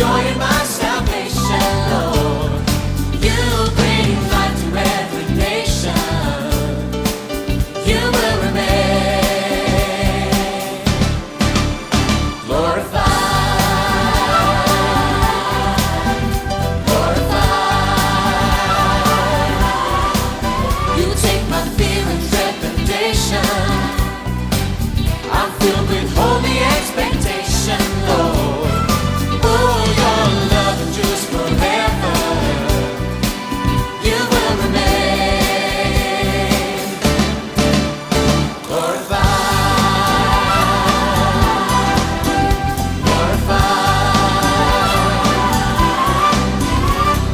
joy in my salvation, Lord. You bring light to every nation. You will remain glorified, glorified. You take my fear and trepidation. I'm filled with holy expectation, Lord. Oh, your love endures forever. You will remain glorified, glorified.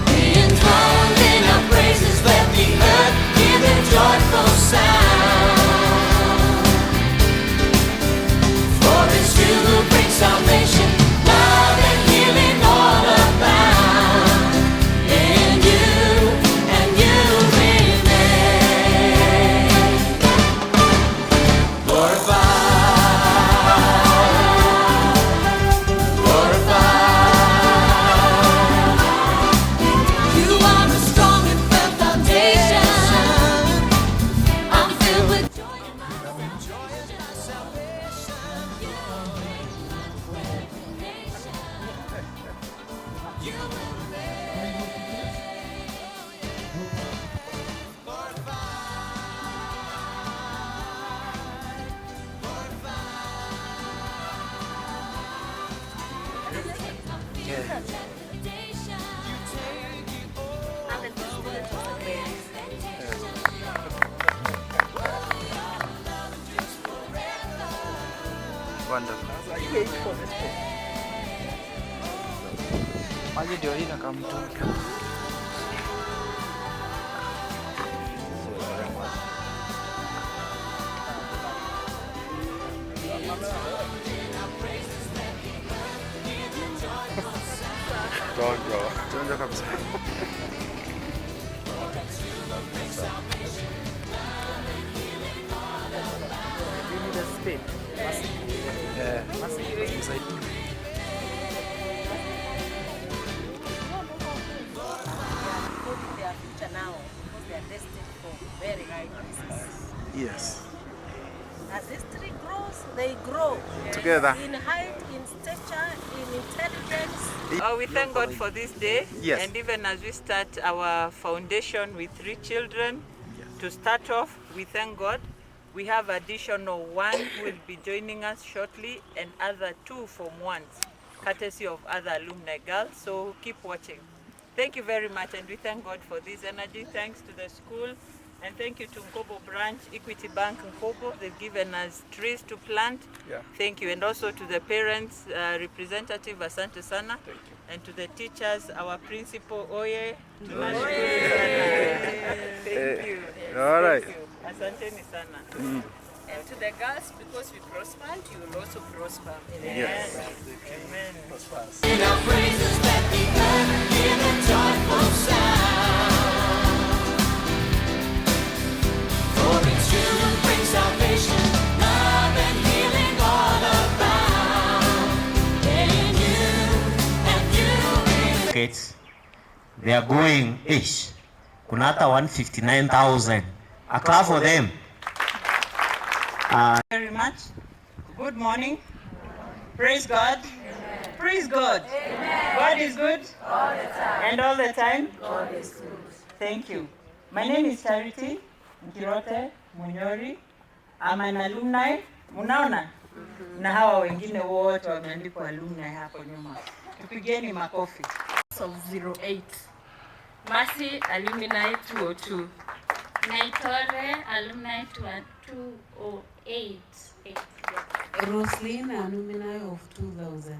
Be enthroned in our praises, let the earth hear the joyful sound. For it's you who brings salvation, love and healing all abound. In you and you remain glorified, glorified. You are a strong and firm foundation. I'm filled with joy in my salvation. You bring light to every nation. You will remain Wonderful. Maji ndio hii na kamtungi. Chonjo kabisa. You need a spin. Yeah. Their future now, because they are destined for very high places. Yes. As this tree grows, they grow Together. in height, in stature, in intelligence. We thank God for this day. Yes. And even as we start our foundation with 3 children, to start off, we thank God. We have additional 1 who will be joining us shortly, and other 2 Form 1s, courtesy of other alumni girls. So keep watching. Thank you very much, and we thank God for this energy. Thanks to the school, and thank you to Nkobo branch, Equity Bank Nkobo. They've given us trees to plant. Yeah. Thank you. And also to the parents, representative, asante sana. Thank you. And to the teachers, our principal, Oye. Oye. Thank you. All right. Thank you. Asanteni sana. And to the girls, because we prospered, you will also prosper. Yes. Amen. in our praises, let the earth hear the joyful sound. For it's you who brings salvation, love and healing all abound. In you and you remain. They are going ish. Kuna hata 159,000. A clap for them. Very much. Good morning. Praise God. Amen. Praise God. Amen. God is good all the time. And all the time. God is good. Thank you. My name is Charity Nkirote Munyori. I'm an alumni. Munaona? Na hawa wengine wote wameandikwa alumni hapo nyuma. Tupigeni makofi. Of 08. Mercy Alumni 202. Naitore Alumni 208. Roslyn Alumni of 2000.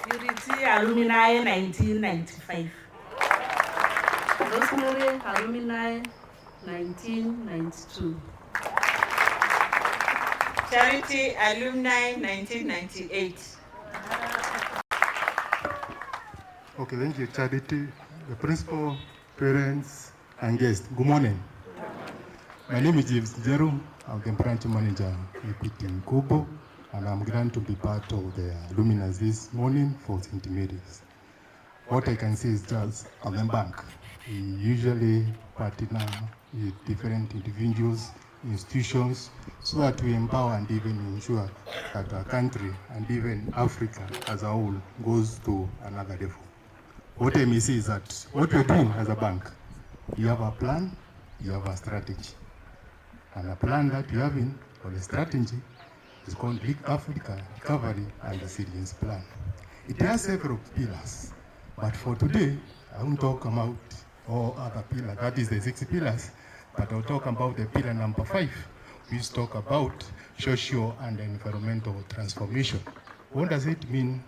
Purity Alumni 1995. Rosemary Alumni 1992. Charity Alumni 1998. Okay, thank you, Charity, the principal, parents, and guests. Good morning. My name is James Jerum. I'm the branch manager Equity Nkobo, and I'm glad to be part of the alumni this morning for St. Mary's. what I can say is just on the bank. We usually partner with different individuals, institutions, so that we empower and even ensure that our country and even Africa as a whole goes to another level. What I may say is that what we're doing as a bank, you have a plan, you have a strategy. And a plan that you have in, or a strategy, is called Big Africa Recovery and Resilience Plan. It has several pillars, but for today, I won't talk about all other pillars, that is the 6 pillars, but I'll talk about the pillar number 5, which talk about social and environmental transformation. What does it mean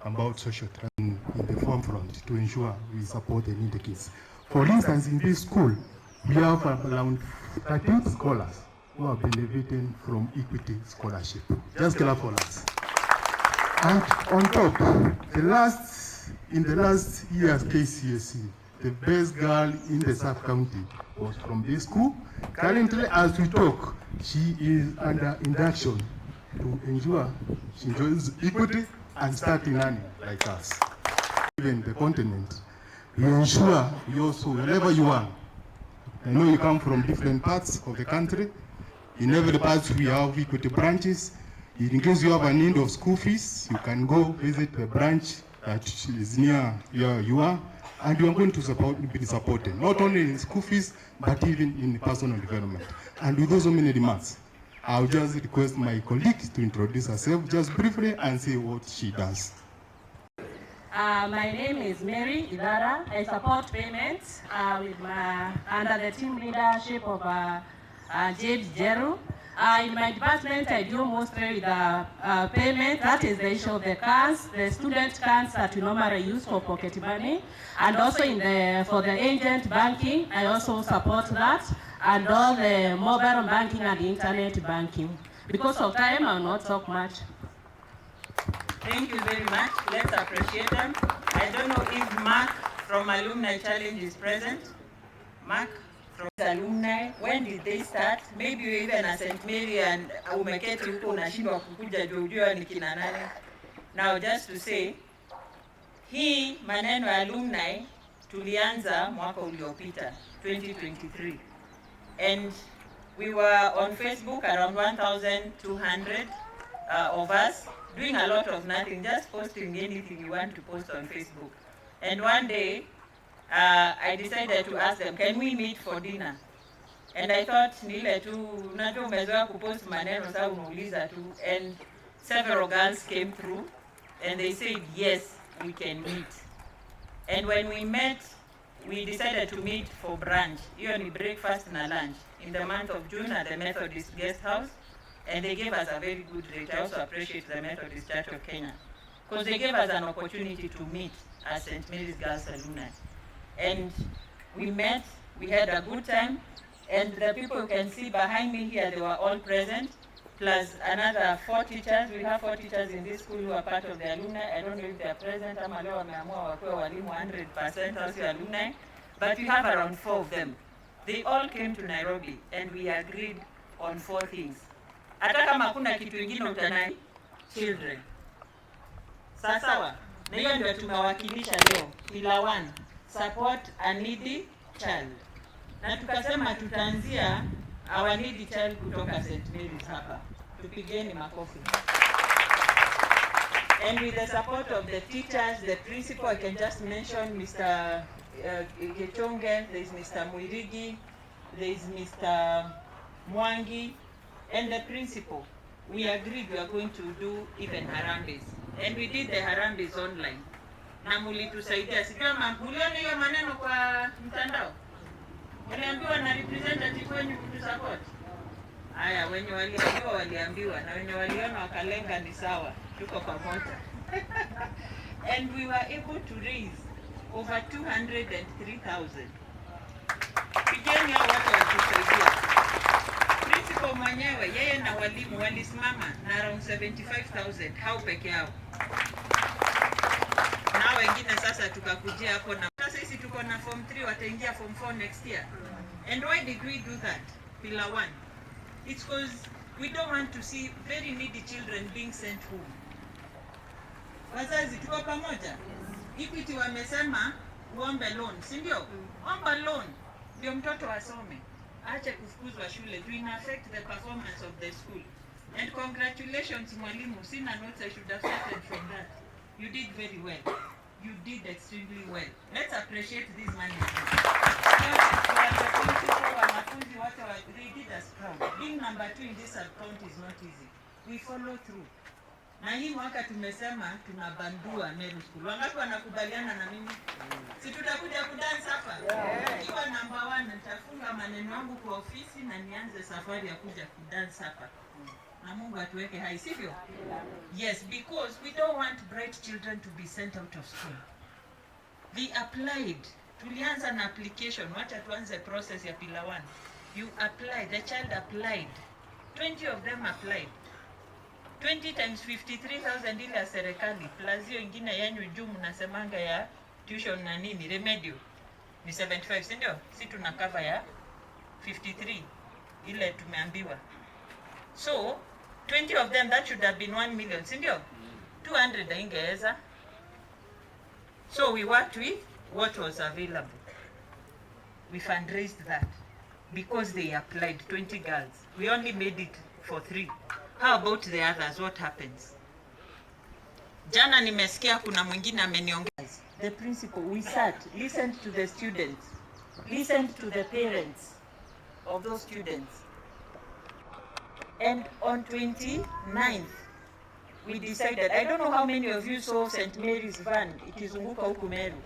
about social transformation in the forefront to ensure we support the needy kids? For instance, in this school, we have around 13 scholars who are benefiting from equity scholarship. Just clap for us. And on top, in the last year's KCSE, the best girl in the sub-county was from this school. Currently, as we talk, she is under induction to ensure she enjoys equity and starting earning like us. Even the continent, we ensure we also, wherever you are, I know you come from different parts of the country. In every part we have equity branches. In case you have a need of school fees, you can go visit the branch that is near where you are, and you are going to be supported, not only in school fees, but even in personal development. And with those so many demands, I'll just request my colleague to introduce herself just briefly and say what she does. My name is Mary Idara. I support payments under the team leadership of James Jeru. In my department, I do mostly with payment. That is the issue of the cards, the student cards that we normally use for pocket money, and also for the agent banking. I also support that, and all the mobile banking and internet banking. Because of time, I will not talk much. Thank you very much. Let's appreciate them. I don't know if Mark from Alumni Challenge is present. Mark from Alumni, when did they start? Maybe you even at St. Mary and umeketi huko unashindwa kukuja jujua ni kina nani. Now just to say, hii maneno ya alumni tulianza mwaka uliopita 2023, and we were on Facebook around 1,200 of us, doing a lot of nothing, just posting anything you want to post on Facebook. And one day, I decided to ask them, can we meet for dinner? And I thought, nile tu, unajua umezoea kupost maneno sasa unauliza tu. And several girls came through, and they said, yes, we can meet. And when we met, we decided to meet for brunch. Hiyo ni breakfast na lunch in the month of June at the Methodist Guest House. And they gave us a very good rate. I also appreciate the Methodist Church of Kenya, because they gave us an opportunity to meet as St. Mary's Girls Alumni. And we met, we had a good time, and the people you can see behind me here, they were all present, plus another 4 teachers. We have 4 teachers in this school who are part of the alumni. I don't know if they are present, ama leo wameamua wakuwe walimu 100% also alumni, but we have around 4 of them. They all came to Nairobi, and we agreed on 4 things. Hata kama kuna kitu kingine utanai children. Sawa. Na hiyo ndio tumewakilisha leo. Pillar 1, support a needy child. Na tukasema tutaanzia our needy child kutoka St. Mary's hapa. Tupigeni makofi. And with the support of the teachers, the principal, I can just mention Mr. Gechonge, there is Mr. Muirigi, there is Mr. Mwangi, and the principal. We agreed we are going to do even harambes. And we did the harambes online. Na mulitusaidia. Sijua muliona hiyo maneno kwa mtandao? Waliambiwa na representative wenyu kutusupport? Haya, wenye waliambiwa, na wenye waliona wakalenga ni sawa. Tuko pamoja. And we were able to raise over 203,000. Pigeni hao watu walitusaidia. Principal mwenyewe, yeye na walimu walisimama na around 75,000 hao peke yao. Na wengine sasa tukakujia hapo, na sasa sisi tuko na form 3 wataingia form 4 next year. And why did we do that? Pillar 1. It's because we don't want to see very needy children being sent home. Wazazi tuko pamoja? Equity wamesema uombe loan, si ndio? Omba loan ndio mtoto asome, ache kufukuzwa shule. Do not affect the performance of the school. And congratulations mwalimu, sina notes, I should have started from that. You did very well. You did extremely well. Let's appreciate this money. Wanafunzi wote they did us proud. Being number 2 in this account is not easy. We follow through. Na hii mwaka tumesema tunabandua Meru School. Wangapi wanakubaliana na mimi? Si tutakuja kudance hapa? Ikiwa number 1 nitafunga maneno yangu kwa ofisi na nianze safari ya kuja kudance hapa. Na Mungu atuweke hai, sivyo? Yes, because we don't want bright children to be sent out of school. They applied. Tulianza na application. Wacha tuanze process ya pillar 1. You applied, the child applied. 20 of them applied. 20 times 53,000 ile ya serikali plus hiyo ingine yenyu juu mnasemanga ya tuition na nini remedial ni 75, si ndio? Si tuna cover ya 53 ile tumeambiwa. So 20 of them, that should have been 1 million, si ndio? 200 haingeweza. So we worked with what was available. We fundraised that because they applied 20 girls. We only made it for 3. How about the others? What happens? Jana nimesikia kuna mwingine ameniongea. The principal, we sat, listened to the students, listened to the parents of those students. And on 29th, we decided, I don't know how many of you saw St. Mary's van, ikizunguka huku Meru,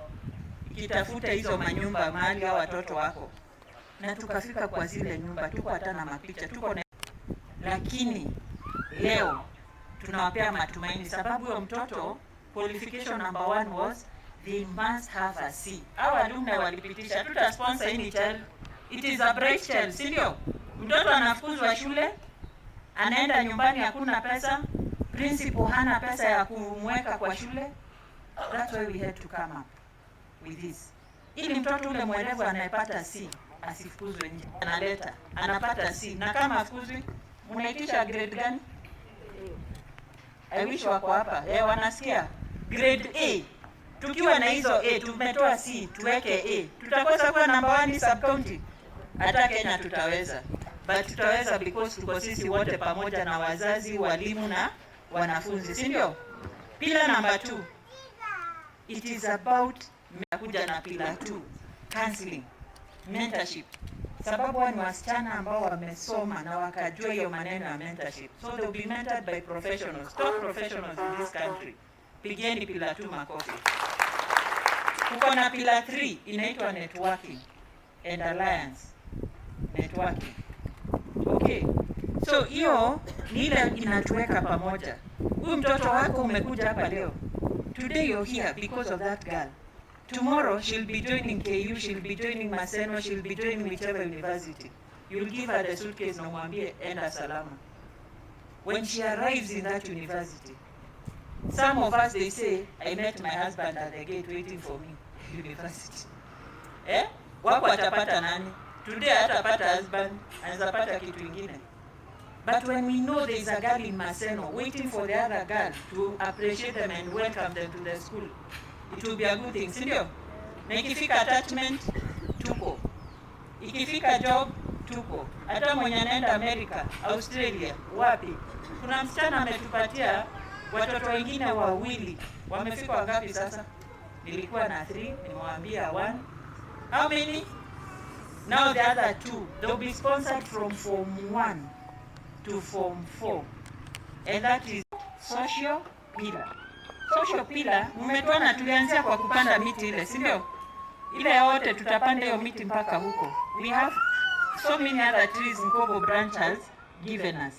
ikitafuta hizo manyumba mahali hao watoto wako. Na tukafika kwa zile nyumba, tuko hata na mapicha, tuko na... Lakini leo tunawapea matumaini sababu huyo mtoto qualification number 1 was they must have a C. Our alumni walipitisha, tuta sponsor any child. It is a bright child, si ndio? Mtoto anafukuzwa shule, anaenda nyumbani hakuna pesa, principal hana pesa ya kumweka kwa shule. That's why we had to come up with this. Ili mtoto ule mwerevu anayepata C asifukuzwe nje. Analeta, anapata C. Na kama afukuzwi, unaitisha grade gani? I wish wako hapa. Wanasikia grade A. Tukiwa na hizo A, tumetoa C, tuweke A. Tutakosa kuwa number 1 sub county. Hata Kenya tutaweza. But tutaweza because tuko sisi wote pamoja na wazazi, walimu na wanafunzi, si ndio? Pillar number 2. It is about kuja na pillar 2. Counseling, mentorship. Sababu ni wasichana ambao wamesoma na wakajua hiyo maneno ya mentorship. So they will be mentored by professionals, top professionals in this country. Pigeni pillar 2 makofi. Kuko na pillar 3 inaitwa networking and alliance. Networking. Okay. So hiyo ni ile inatuweka pamoja. Huyu mtoto wako umekuja hapa leo. Today you're here because of that girl. Tomorrow she'll be joining KU, she'll be joining Maseno, she'll be joining whichever university. You'll give her the suitcase na mwambie enda salama. When she arrives in that university, some of us they say, I met my husband at the gate waiting for me, university. Wako atapata nani? Today atapata husband, anazapata kitu ingine. But when we know there is a girl in Maseno waiting for the other girl to appreciate them and welcome them to the school, it will be a good thing, si ndio? Na ikifika attachment, tuko. Ikifika job, tuko. Hata mwenye anaenda America, Australia, wapi? Kuna msichana ametupatia watoto wengine wawili. Wamefika wangapi sasa? Nilikuwa na 3, nimewaambia 1. How many? Now the other 2, they'll be sponsored from Form 1 to Form 4. And that is social pillar. Social pillar, mmetuona tulianzia kwa kupanda miti ile, si ndio? Ile yote tutapanda hiyo miti mpaka huko. We have so many other trees Mkobo branch has given us.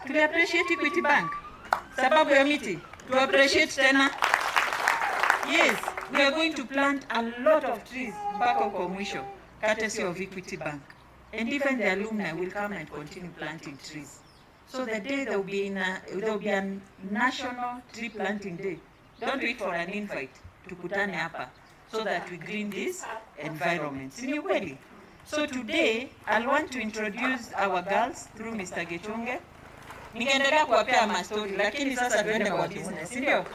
To appreciate Equity Bank. Sababu ya miti, to appreciate tena. Yes, we are going to plant a lot of trees mpaka huko mwisho, courtesy of Equity Bank. And even the alumni will come and continue planting trees. So the day there will be a national tree planting day. Don't wait for an invite. Tukutane hapa so that we green this environment. Si ni kweli? So today I want to introduce our girls through Mr. Gechunge. Ningeendelea kuwapea ma story lakini sasa tuende kwa business, si ndio?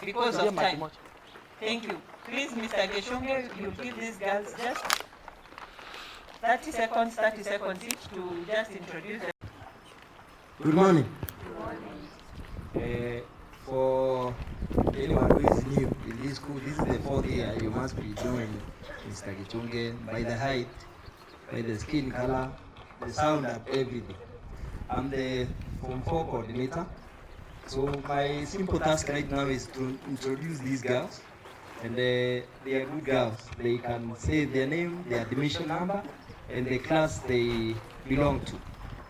Because of time. Thank you. Please, Mr. Geshonge, you give these girls just 30 seconds each to just introduce them. Good morning. For anyone who is new in this school, this is the 4th year. You must be doing Mr. Gichunge by the height, by the skin color, the sound of everything. I'm the Form 4 coordinator. So my simple task right now is to introduce these girls. And they are good girls. They can say their name, their admission number, and the class they belong to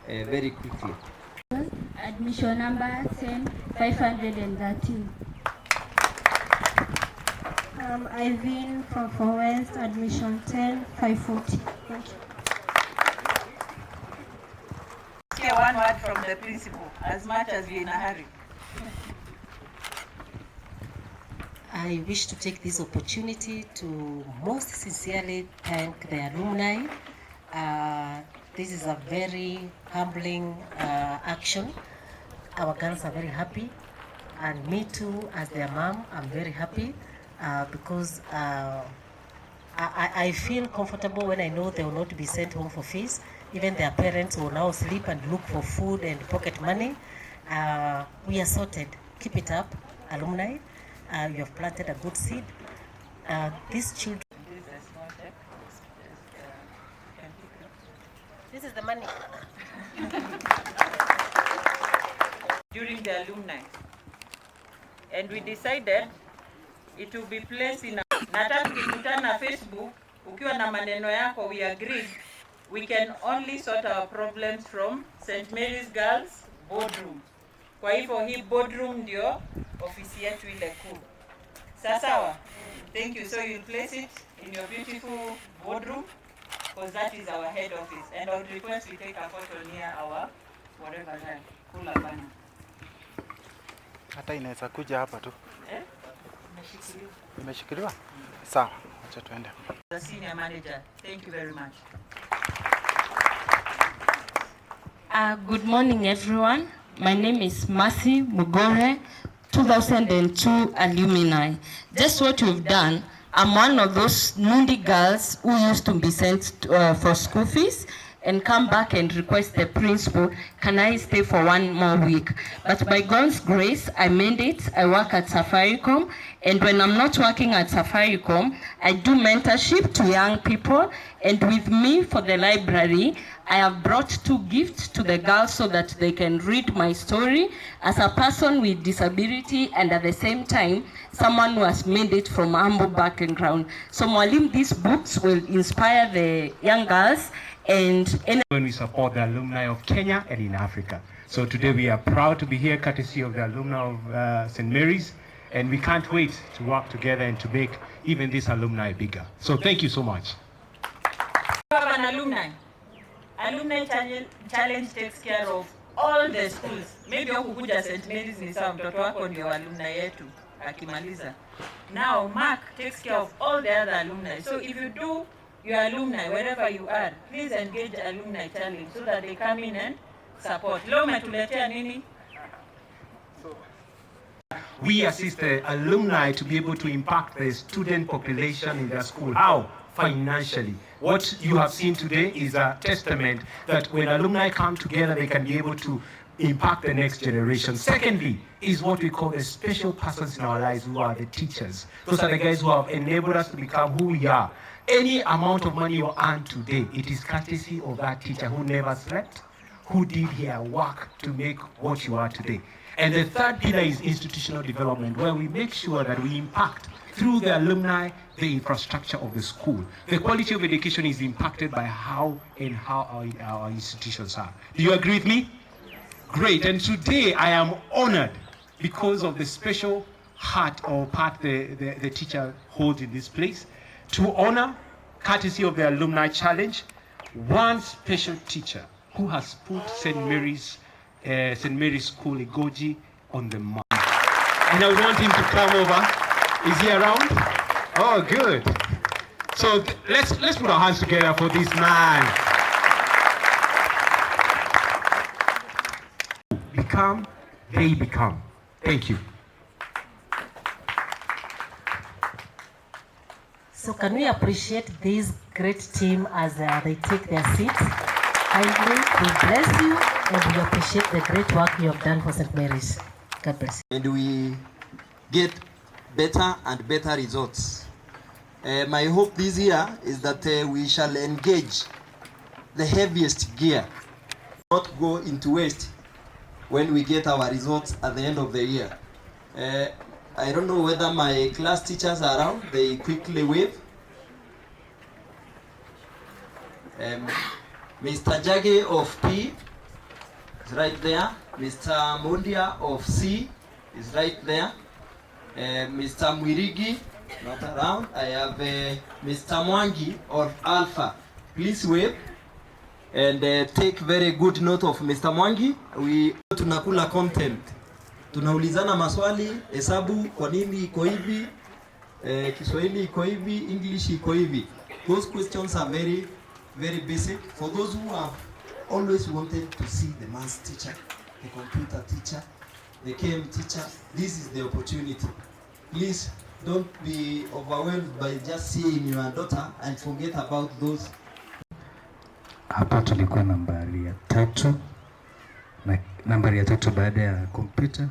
very quickly. Admission number 10513. Irene from West, admission 10540. Thank you. Hear one word from the principal, as much as we're in a hurry. I wish to take this opportunity to most sincerely thank the alumni. This is a very humbling action. Our girls are very happy, and me too, as their mom, I'm very happy because I feel comfortable when I know they will not be sent home for fees. Even their parents will now sleep and look for food and pocket money. We are sorted. Keep it up, alumni. You have planted a good seed. These children. This is the money. During the alumni. And we decided it will be placed in a... Nataka tukikutana Facebook, ukiwa na maneno yako, we agreed we can only sort our problems from St. Mary's Girls Boardroom. Kwa hivyo hii boardroom ndio ofisi yetu ile kuu. Sawa? Thank you. So you'll place it in your beautiful boardroom because that is our head office. And I would request we take a photo near our whatever that cooler banner. Hata inaweza kuja hapa tu. Imeshikiliwa. Imeshikiliwa? Sawa, acha tuende. The senior manager. Thank you very much. Good morning, everyone. My name is Mercy Mugore, 2002 alumni. Just what you've done, I'm one of those Nundi girls who used to be sent for school fees and come back and request the principal, can I stay for one more week? But by God's grace, I made it. I work at Safaricom, and when I'm not working at Safaricom, I do mentorship to young people, and with me for the library, I have brought 2 gifts to the girls so that they can read my story as a person with disability and at the same time, someone who has made it from humble background. So Mwalim, these books will inspire the young girls and when we support the alumni of Kenya and in Africa. So today we are proud to be here courtesy of the alumni of St. Mary's, and we can't wait to work together and to make even this alumni bigger. So thank you so much. An alumni. Alumni challenge takes care of all the schools. Maybe ukukuja St. Mary's ni sawa, mtoto wako ndio alumni yetu akimaliza. Now Mark takes care of all the other alumni. So if you do your alumni wherever you are, please engage alumni challenge so that they come in and support. Leo umetuletea nini? We assist the alumni to be able to impact the student population in their school. How? Financially. What you have seen today is a testament that when alumni come together, they can be able to impact the next generation. Secondly, is what we call the special persons in our lives, who are the teachers. Those are the guys who have enabled us to become who we are. Any amount of money you earn today, it is courtesy of that teacher who never slept, who did her work to make what you are today. And the third pillar is institutional development, where we make sure that we impact through the alumni the infrastructure of the school. The quality of education is impacted by how our institutions are. Do you agree with me? Great. And today I am honored because of the special heart or part the teacher holds in this place to honor, courtesy of the Alumni Challenge, one special teacher who has put St. Mary's School, Igoji, on the map. And I want him to come over. Is he around? Oh, good. So let's put our hands together for this man. Become, they become. Thank you. So can we appreciate this great team as they take their seats? Kindly, we bless you and we appreciate the great work you have done for St. Mary's. God bless you. And we get better and better results. My hope this year is that we shall engage the heaviest gear, not go into waste when we get our results at the end of the year. I don't know whether my class teachers are around. They quickly wave. Mr. Jage of P is right there. Mr. Mundia of C is right there. Mr. Mwirigi, not around. I have Mr. Mwangi of Alpha. Please wave and take very good note of Mr. Mwangi. We tunakula content. Tunaulizana maswali, hesabu kwa nini iko hivi, Kiswahili iko hivi, English iko hivi. Those questions are very, very basic. For those who have always wanted to see the maths teacher, the computer teacher, the KM teacher, this is the opportunity. Please don't be overwhelmed by just seeing your daughter and forget about those. Hapa tulikuwa nambari ya 3 na nambari ya 3 baada ya computer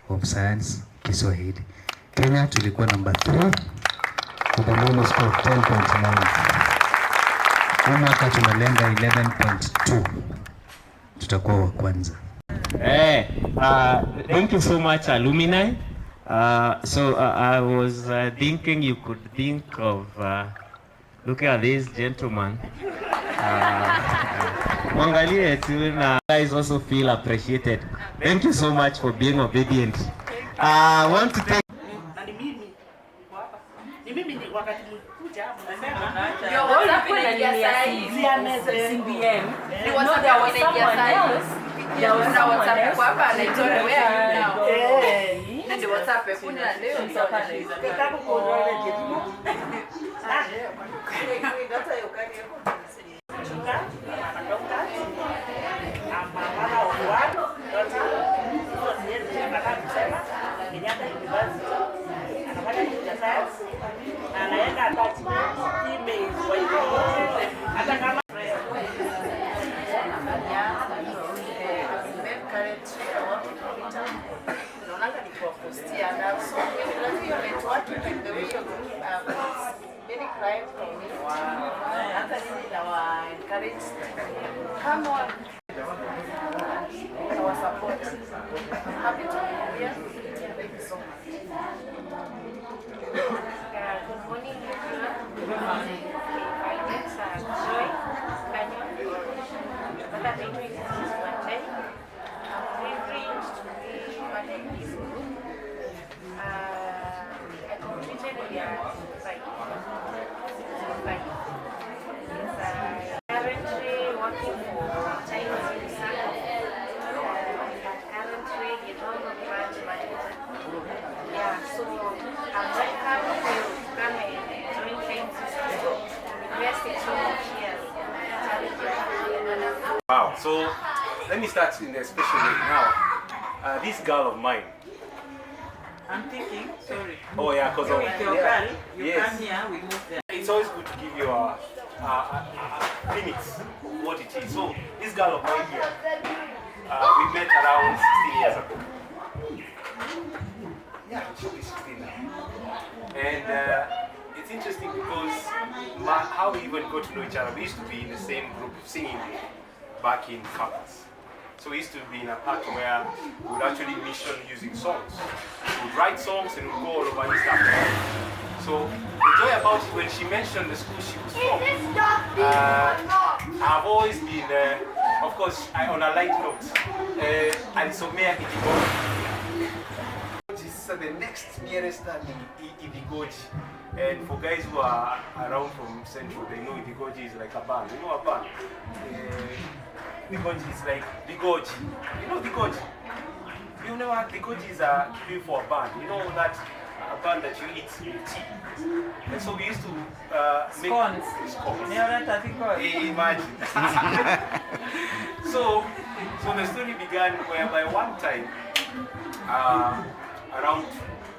of science Kiswahili. Kenya tulikuwa namba 3 with a normal score of 10.9. Huu mwaka tunalenga 11.2. Tutakuwa wa kwanza. Thank you so much, Alumini. I was thinking you could think of looking at this gentleman. Mwangalie tu na guys also feel appreciated. Thank you so much for being obedient. I want to thank Come on. Our support. Happy to be here. Thank you so much. Good morning, everyone. My name is Joy Canyon. What I've been doing since one day. I'm privileged to be part of this group. I completed year 5. Currently working for Chinese Research. Currently in all of branch manager. Yeah, so I'm very happy to come and join Chinese Research. Invest in so much years. Wow, so let me start in a special way. Now, this girl of mine. I'm thinking, sorry. Oh yeah, because of with your girl, you come here, we move there. It's always good to give you a limits of what it is. So this girl of mine here, we met around 16 years ago. Yeah, she'll be 16 now. And it's interesting because how we even got to know each other. We used to be in the same group singing back in campus. So we used to be in a part where we would actually mission using songs. We would write songs and we would go all over East Africa. So the joy about it, when she mentioned the school she was from, I've always been, of course, on a light note, Alisomea Igoji. This is the next nearest Igoji. And for guys who are around from Central, they know Igoji is like a band. You know a band? Igoji is like Igoji. You know Igoji? You know what Igoji is a name for a band. You know that a band that you eat with tea. And so we used to make scones. Imagine. So the story began whereby one time around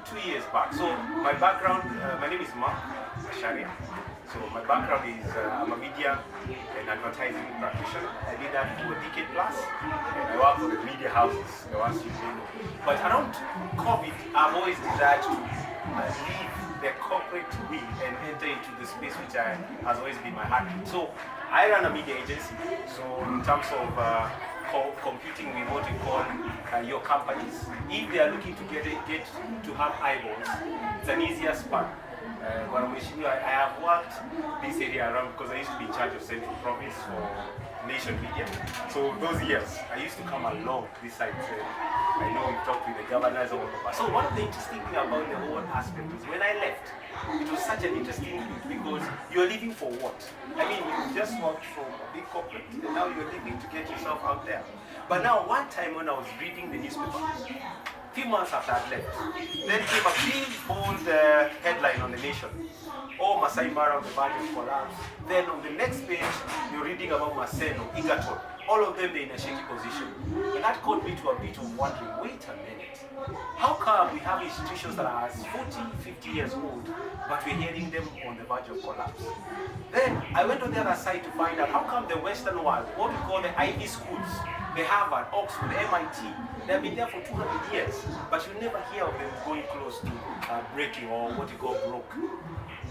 2 years back. So my background, my name is Mark Sharia. So my background is I'm a media and advertising practitioner. I did that for a decade plus, and I work for the media houses, the ones you may know. But around COVID, I've always desired to leave the corporate wheel and enter into the space which has always been my heartbeat. So I run a media agency. So in terms of competing with what we call your companies, if they are looking to get to have eyeballs, it's an easier span. I have worked this area around because I used to be in charge of Central Province for Nation Media. So those years, I used to come along this side. I know we've talked with the governors all over. So one of the interesting things about the whole aspect is when I left, it was such an interesting thing because you're living for what? I mean, you just worked from a big corporate and now you're living to get yourself out there. But now one time when I was reading the newspaper, few months after I left, then came a big bold headline on the Nation. Oh, Masai Mara on the verge of collapse. Then on the next page, you're reading about Maseno, Igaton. All of them, they're in a shaky position. And that got me to a bit of wondering, wait a minute. How come we have institutions that are 40, 50 years old, but we're hearing them on the verge of collapse? Then I went on the other side to find out how come the Western world, what we call the Ivy schools, the Harvard, Oxford, MIT, they've been there for 200 years, but you never hear of them going close to breaking or what you call broke.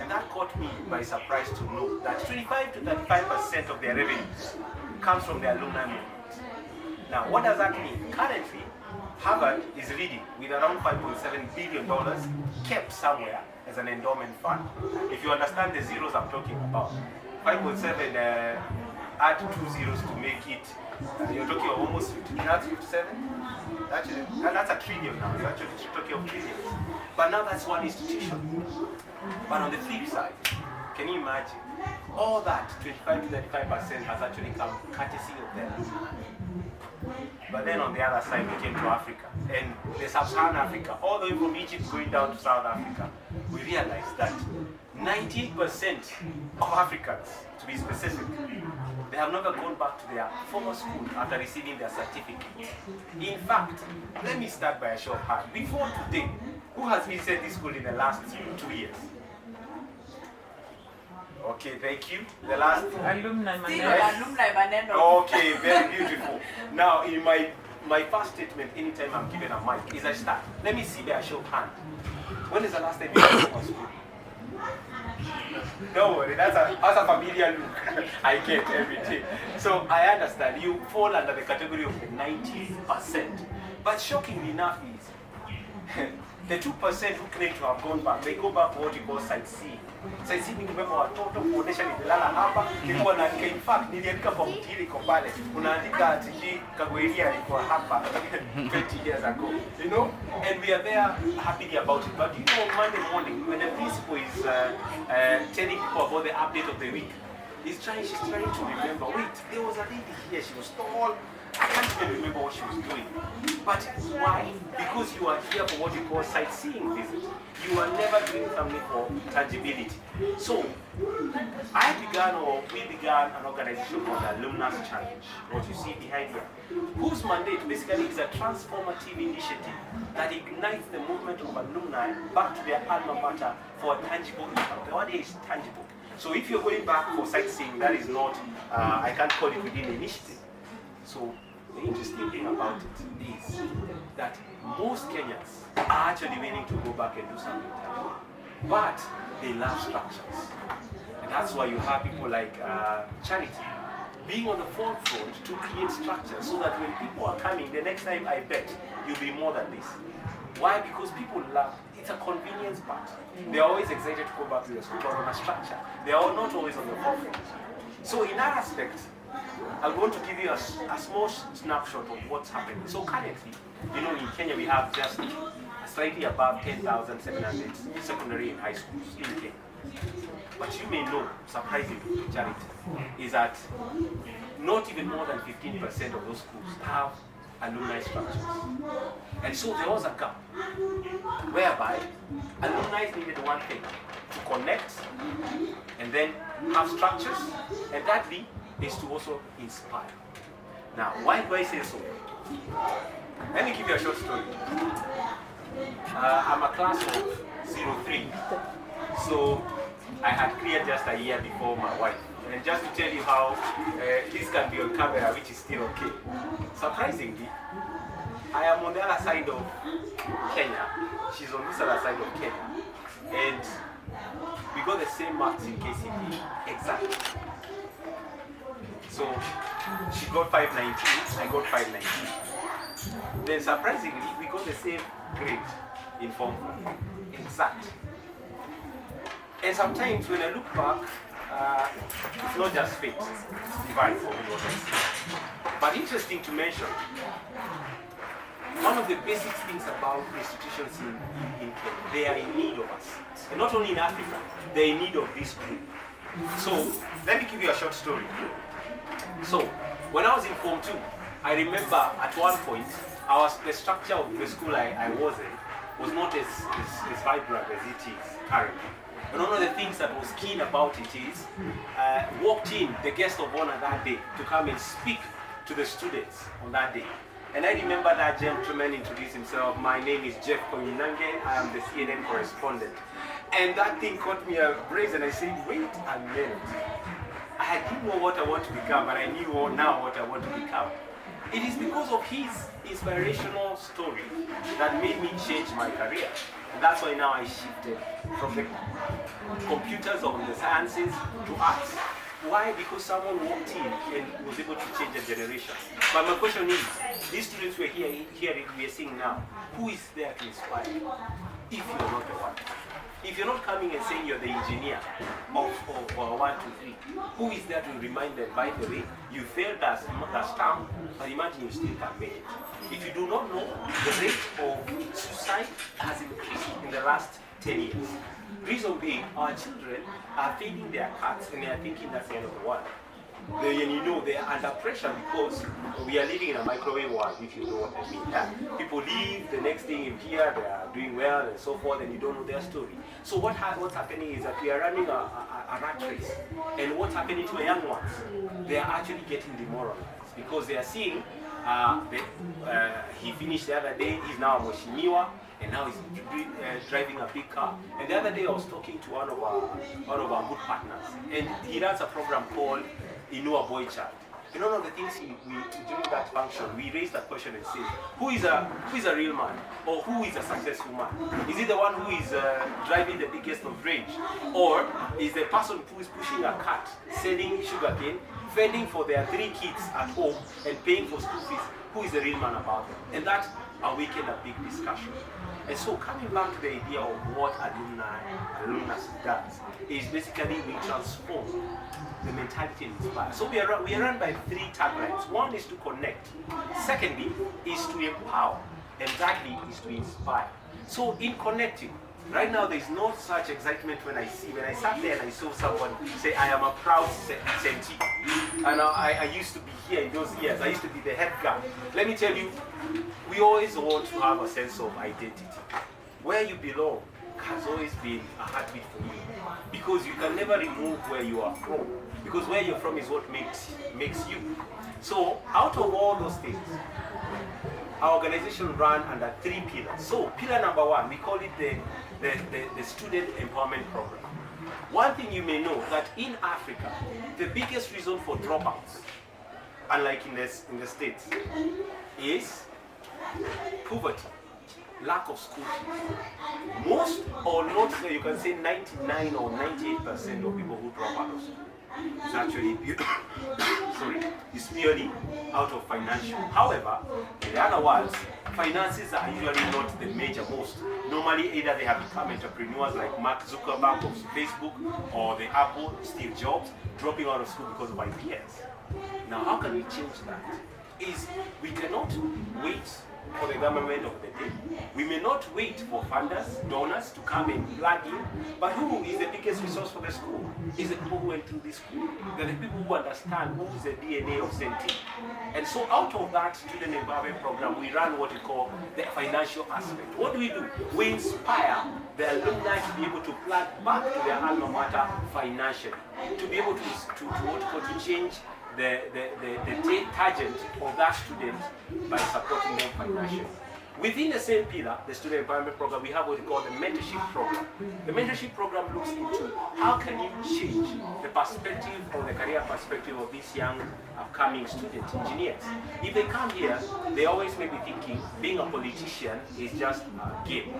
And that caught me by surprise to know that 25 to 35% of their revenues comes from the alumni movement. Now, what does that mean? Currently, Harvard is leading with around $5.7 billion kept somewhere as an endowment fund. If you understand the zeros I'm talking about, 5.7, add 2 zeros to make it, you're talking of almost 50, that's 57? Actually, that's a trillion now, you're actually talking of trillions. But now that's one institution. But on the flip side, can you imagine? All that 25 to 35% has actually come courtesy of the alumni. But then on the other side, we came to Africa. And the sub-Saharan Africa, all the way from Egypt going down to South Africa, we realized that 19% of Africans, to be specific, they have never gone back to their former school after receiving their certificate. In fact, let me start by a show of hands. Before today, who has visited this school in the last 2 years? Okay, thank you. The last alumni maneno. Okay, very beautiful. Now, in my first statement, anytime I'm given a mic, is I start. Let me see by a show of hand. When is the last time you went to school? Don't worry, that's a familiar look I get every day. So I understand you fall under the category of the 90%. But shockingly enough is the 2% who claim to have gone back, they go back for what you call sightseeing. Sightseeing ni kubeba watoto kuonesha nililala hapa, nilikuwa naandika, in fact niliandika kwa mtiri iko pale. Unaandika ati Kagweria alikuwa hapa 20 years ago. You know? And we are there happy about it. But you know, Monday morning when the principal is telling people about the update of the week, she's trying to remember, wait, there was a lady here, she was tall. I can't even remember what she was doing. But why? Because you are here for what you call sightseeing visit. You are never doing something for tangibility. So, we began an organization called the Alumnus Challenge, what you see behind here, whose mandate basically is a transformative initiative that ignites the movement of alumni back to their alma mater for a tangible impact. The word here is tangible. So if you're going back for sightseeing, that is not, I can't call it within the initiative. So the interesting thing about it is that most Kenyans are actually willing to go back and do something tangible, but they love structures. And that's why you have people like Charity being on the forefront to create structures so that when people are coming, the next time I bet you'll be more than this. Why? Because people love, it's a convenience part. They're always excited to go back to their school, but on a structure. They are not always on the forefront. So in that aspect, I'm going to give you a small snapshot of what's happening. So currently, you know, in Kenya we have just slightly above 10,700 secondary and high schools in Kenya. But you may know, surprisingly, Charity, is that not even more than 15% of those schools have alumni structures. And so there was a gap whereby alumni needed one thing, to connect and then have structures, and thirdly is to also inspire. Now, why do I say so? Let me give you a short story. I'm a class of 03. So I had cleared just a year before my wife. And just to tell you how this can be on camera, which is still okay. Surprisingly, I am on the other side of Kenya. She's on this other side of Kenya. And we got the same marks in KCP, exactly. So she got 519, I got 519. Then surprisingly, we got the same grade in Form 4, exact. And sometimes when I look back, it's not just fate, it's divine for me. But interesting to mention, one of the basic things about institutions in Kenya, they are in need of us. And not only in Africa, they're in need of this group. So, let me give you a short story. So, when I was in Form 2, I remember at one point, the structure of the school I was in was not as vibrant as it is currently. And one of the things that was keen about it is, walked in the guest of honor that day to come and speak to the students on that day. And I remember that gentleman introduced himself. My name is Jeff Koinange. I am the CNN correspondent. And that thing caught me a breeze and I said, wait a minute. I didn't know what I want to become, but I knew now what I want to become. It is because of his inspirational story that made me change my career. And that's why now I shifted from the computers or the sciences to arts. Why? Because someone walked in and was able to change a generation. But my question is, these students we're we're seeing now, who is there to inspire? If you're not the one. If you're not coming and saying you're the engineer of 1, 2, 3, who is there to remind them, by the way, you failed that stamp, but imagine you still can make it. If you do not know, the rate of suicide has increased in the last 10 years. Reason being, our children are feeding their cats and they are thinking that's the end of the world. They are under pressure because we are living in a microwave world, if you know what I mean. Yeah? People leave, the next thing you hear, they are doing well and so forth, and you don't know their story. So what's happening is that we are running a rat race. And what's happening to the young ones? They are actually getting demoralized because they are seeing, he finished the other day, he's now a Moshimiwa, and now he's driving a big car. And the other day I was talking to one of our good partners, and he runs a program called Inua Boy Child. And one of the things during that function, we raised that question and said, who is a real man? Or who is a successful man? Is it the one who is driving the biggest of range? Or is the person who is pushing a cart, selling sugarcane, fending for their 3 kids at home, and paying for school fees? Who is the real man about them? And that awakened a big discussion. And so coming back to the idea of what alumnus does, is basically we transform the mentality and inspire. So we are run by 3 taglines. One is to connect. Secondly is to empower. And thirdly is to inspire. So in connecting, right now there's no such excitement when I sat there and I saw someone say, I am a proud Senti. And I used to be here in those years. I used to be the head guy. Let me tell you, we always want to have a sense of identity. Where you belong has always been a heartbeat for you. Because you can never remove where you are from. Because where you're from is what makes you. So out of all those things, our organization ran under 3 pillars. So pillar number 1, we call it the student empowerment program. One thing you may know that in Africa, the biggest reason for dropouts, unlike in the States, is poverty, lack of school fees. Most or not, you can say 99 or 98% of people who drop out of school is actually it's purely out of financial. However, in the other words, finances are usually not the major most. Normally, either they have become entrepreneurs like Mark Zuckerberg of Facebook or the Apple, Steve Jobs, dropping out of school because of ideas. Now, how can we change that? Is we cannot wait for the government of the day. We may not wait for funders, donors to come and plug in, but who is the biggest resource for the school? Is the people who went through this school. They're the people who understand who is the DNA of Senti. And so out of that student empowerment program, we run what we call the financial aspect. What do? We inspire the alumni to be able to plug back to their alma mater financially, to be able to change the tangent of that student by supporting them financially. Within the same pillar, the student empowerment program, we have what we call the mentorship program. The mentorship program looks into how can you change the perspective or the career perspective of these young upcoming student engineers. If they come here, they always may be thinking being a politician is just a game.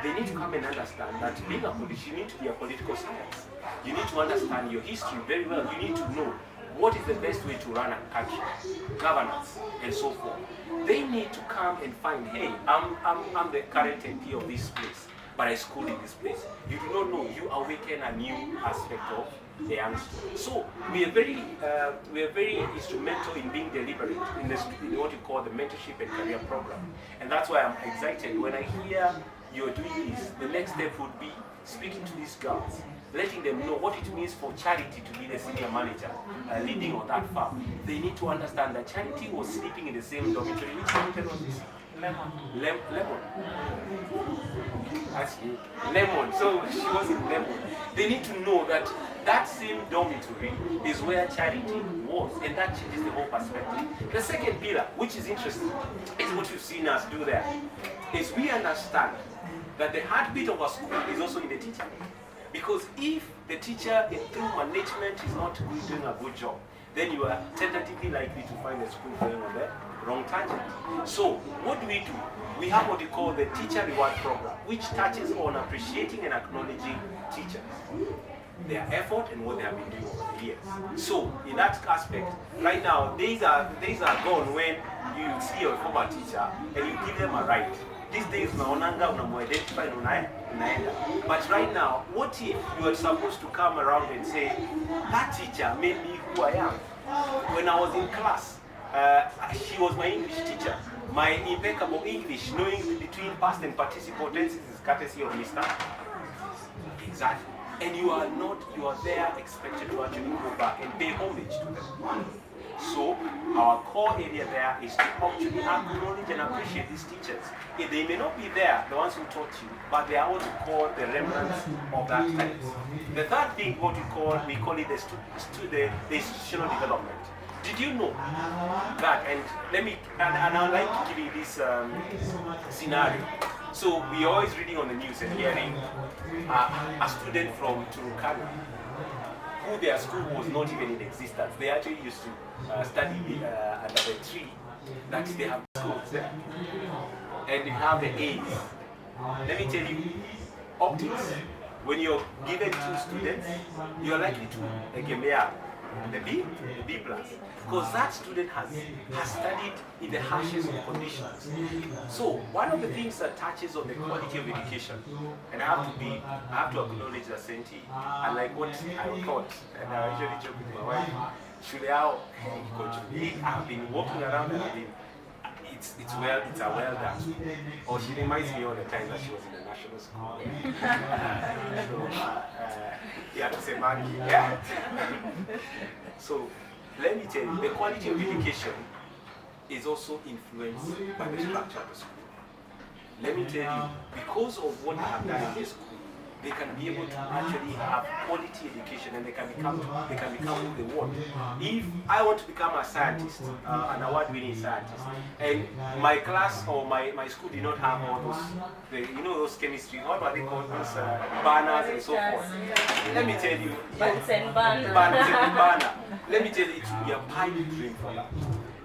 They need to come and understand that being a politician, you need to be a political science. You need to understand your history very well. You need to know what is the best way to run a country, governance, and so forth. They need to come and find, hey, I'm the current MP of this place, but I schooled in this place. You do not know, you awaken a new aspect of the youngster. So we are very instrumental in being deliberate in what you call the mentorship and career program. And that's why I'm excited when I hear you're doing this. The next step would be speaking to these girls, letting them know what it means for Charity to be the senior manager leading on that farm. They need to understand that Charity was sleeping in the same dormitory. Which dormitory was this? Lemon. That's you. Lemon. So she was in Lemon. They need to know that that same dormitory is where Charity was, and that changes the whole perspective. The second pillar, which is interesting, is what you've seen us do there, is we understand that the heartbeat of a school is also in the teacher. Because if the teacher through management is not doing a good job, then you are tentatively likely to find the school going on the wrong tangent. So what do? We have what we call the teacher reward program, which touches on appreciating and acknowledging teachers, their effort and what they have been doing over the years. So in that aspect, right now, days are gone when you see your former teacher and you give them a right. These days, unaonanga unamuidentify na unaenda. But right now, what if you are supposed to come around and say, that teacher made me who I am? When I was in class, she was my English teacher. My impeccable English, knowing between past and participle tenses, is courtesy of Mr. Exactly. And you are there expected to actually go back and pay homage to them. So our core area there is to actually acknowledge and appreciate these teachers. If they may not be there, the ones who taught you, but they are what we call the remnants of that time. The third thing, what we call it the institutional development. Did you know that? And I like to give you this scenario. So we are always reading on the news and hearing a student from Turkana, who their school was not even in existence. They actually used to study under the tree that they have schools there. And you have the A's. Let me tell you, optics, when you're given 2 students, you're likely to get the B plus. Because that student has studied in the harshest of conditions. So one of the things that touches on the quality of education, and I have to acknowledge that Senti, unlike what I thought, and I usually joke with my wife, I've been walking around and it's a well done. Or she reminds me all the time that she was in the national school. So let me tell you, the quality of education is also influenced by the structure of the school. Let me tell you, because of what they have done in this school, they can be able to actually have quality education and they can become who they want. If I want to become a scientist, an award-winning scientist, and my class or my school did not have all those, those chemistry, what were they called, those banners and so forth. Let me tell you, banner. Let me tell you, it will be a pipe dream for that.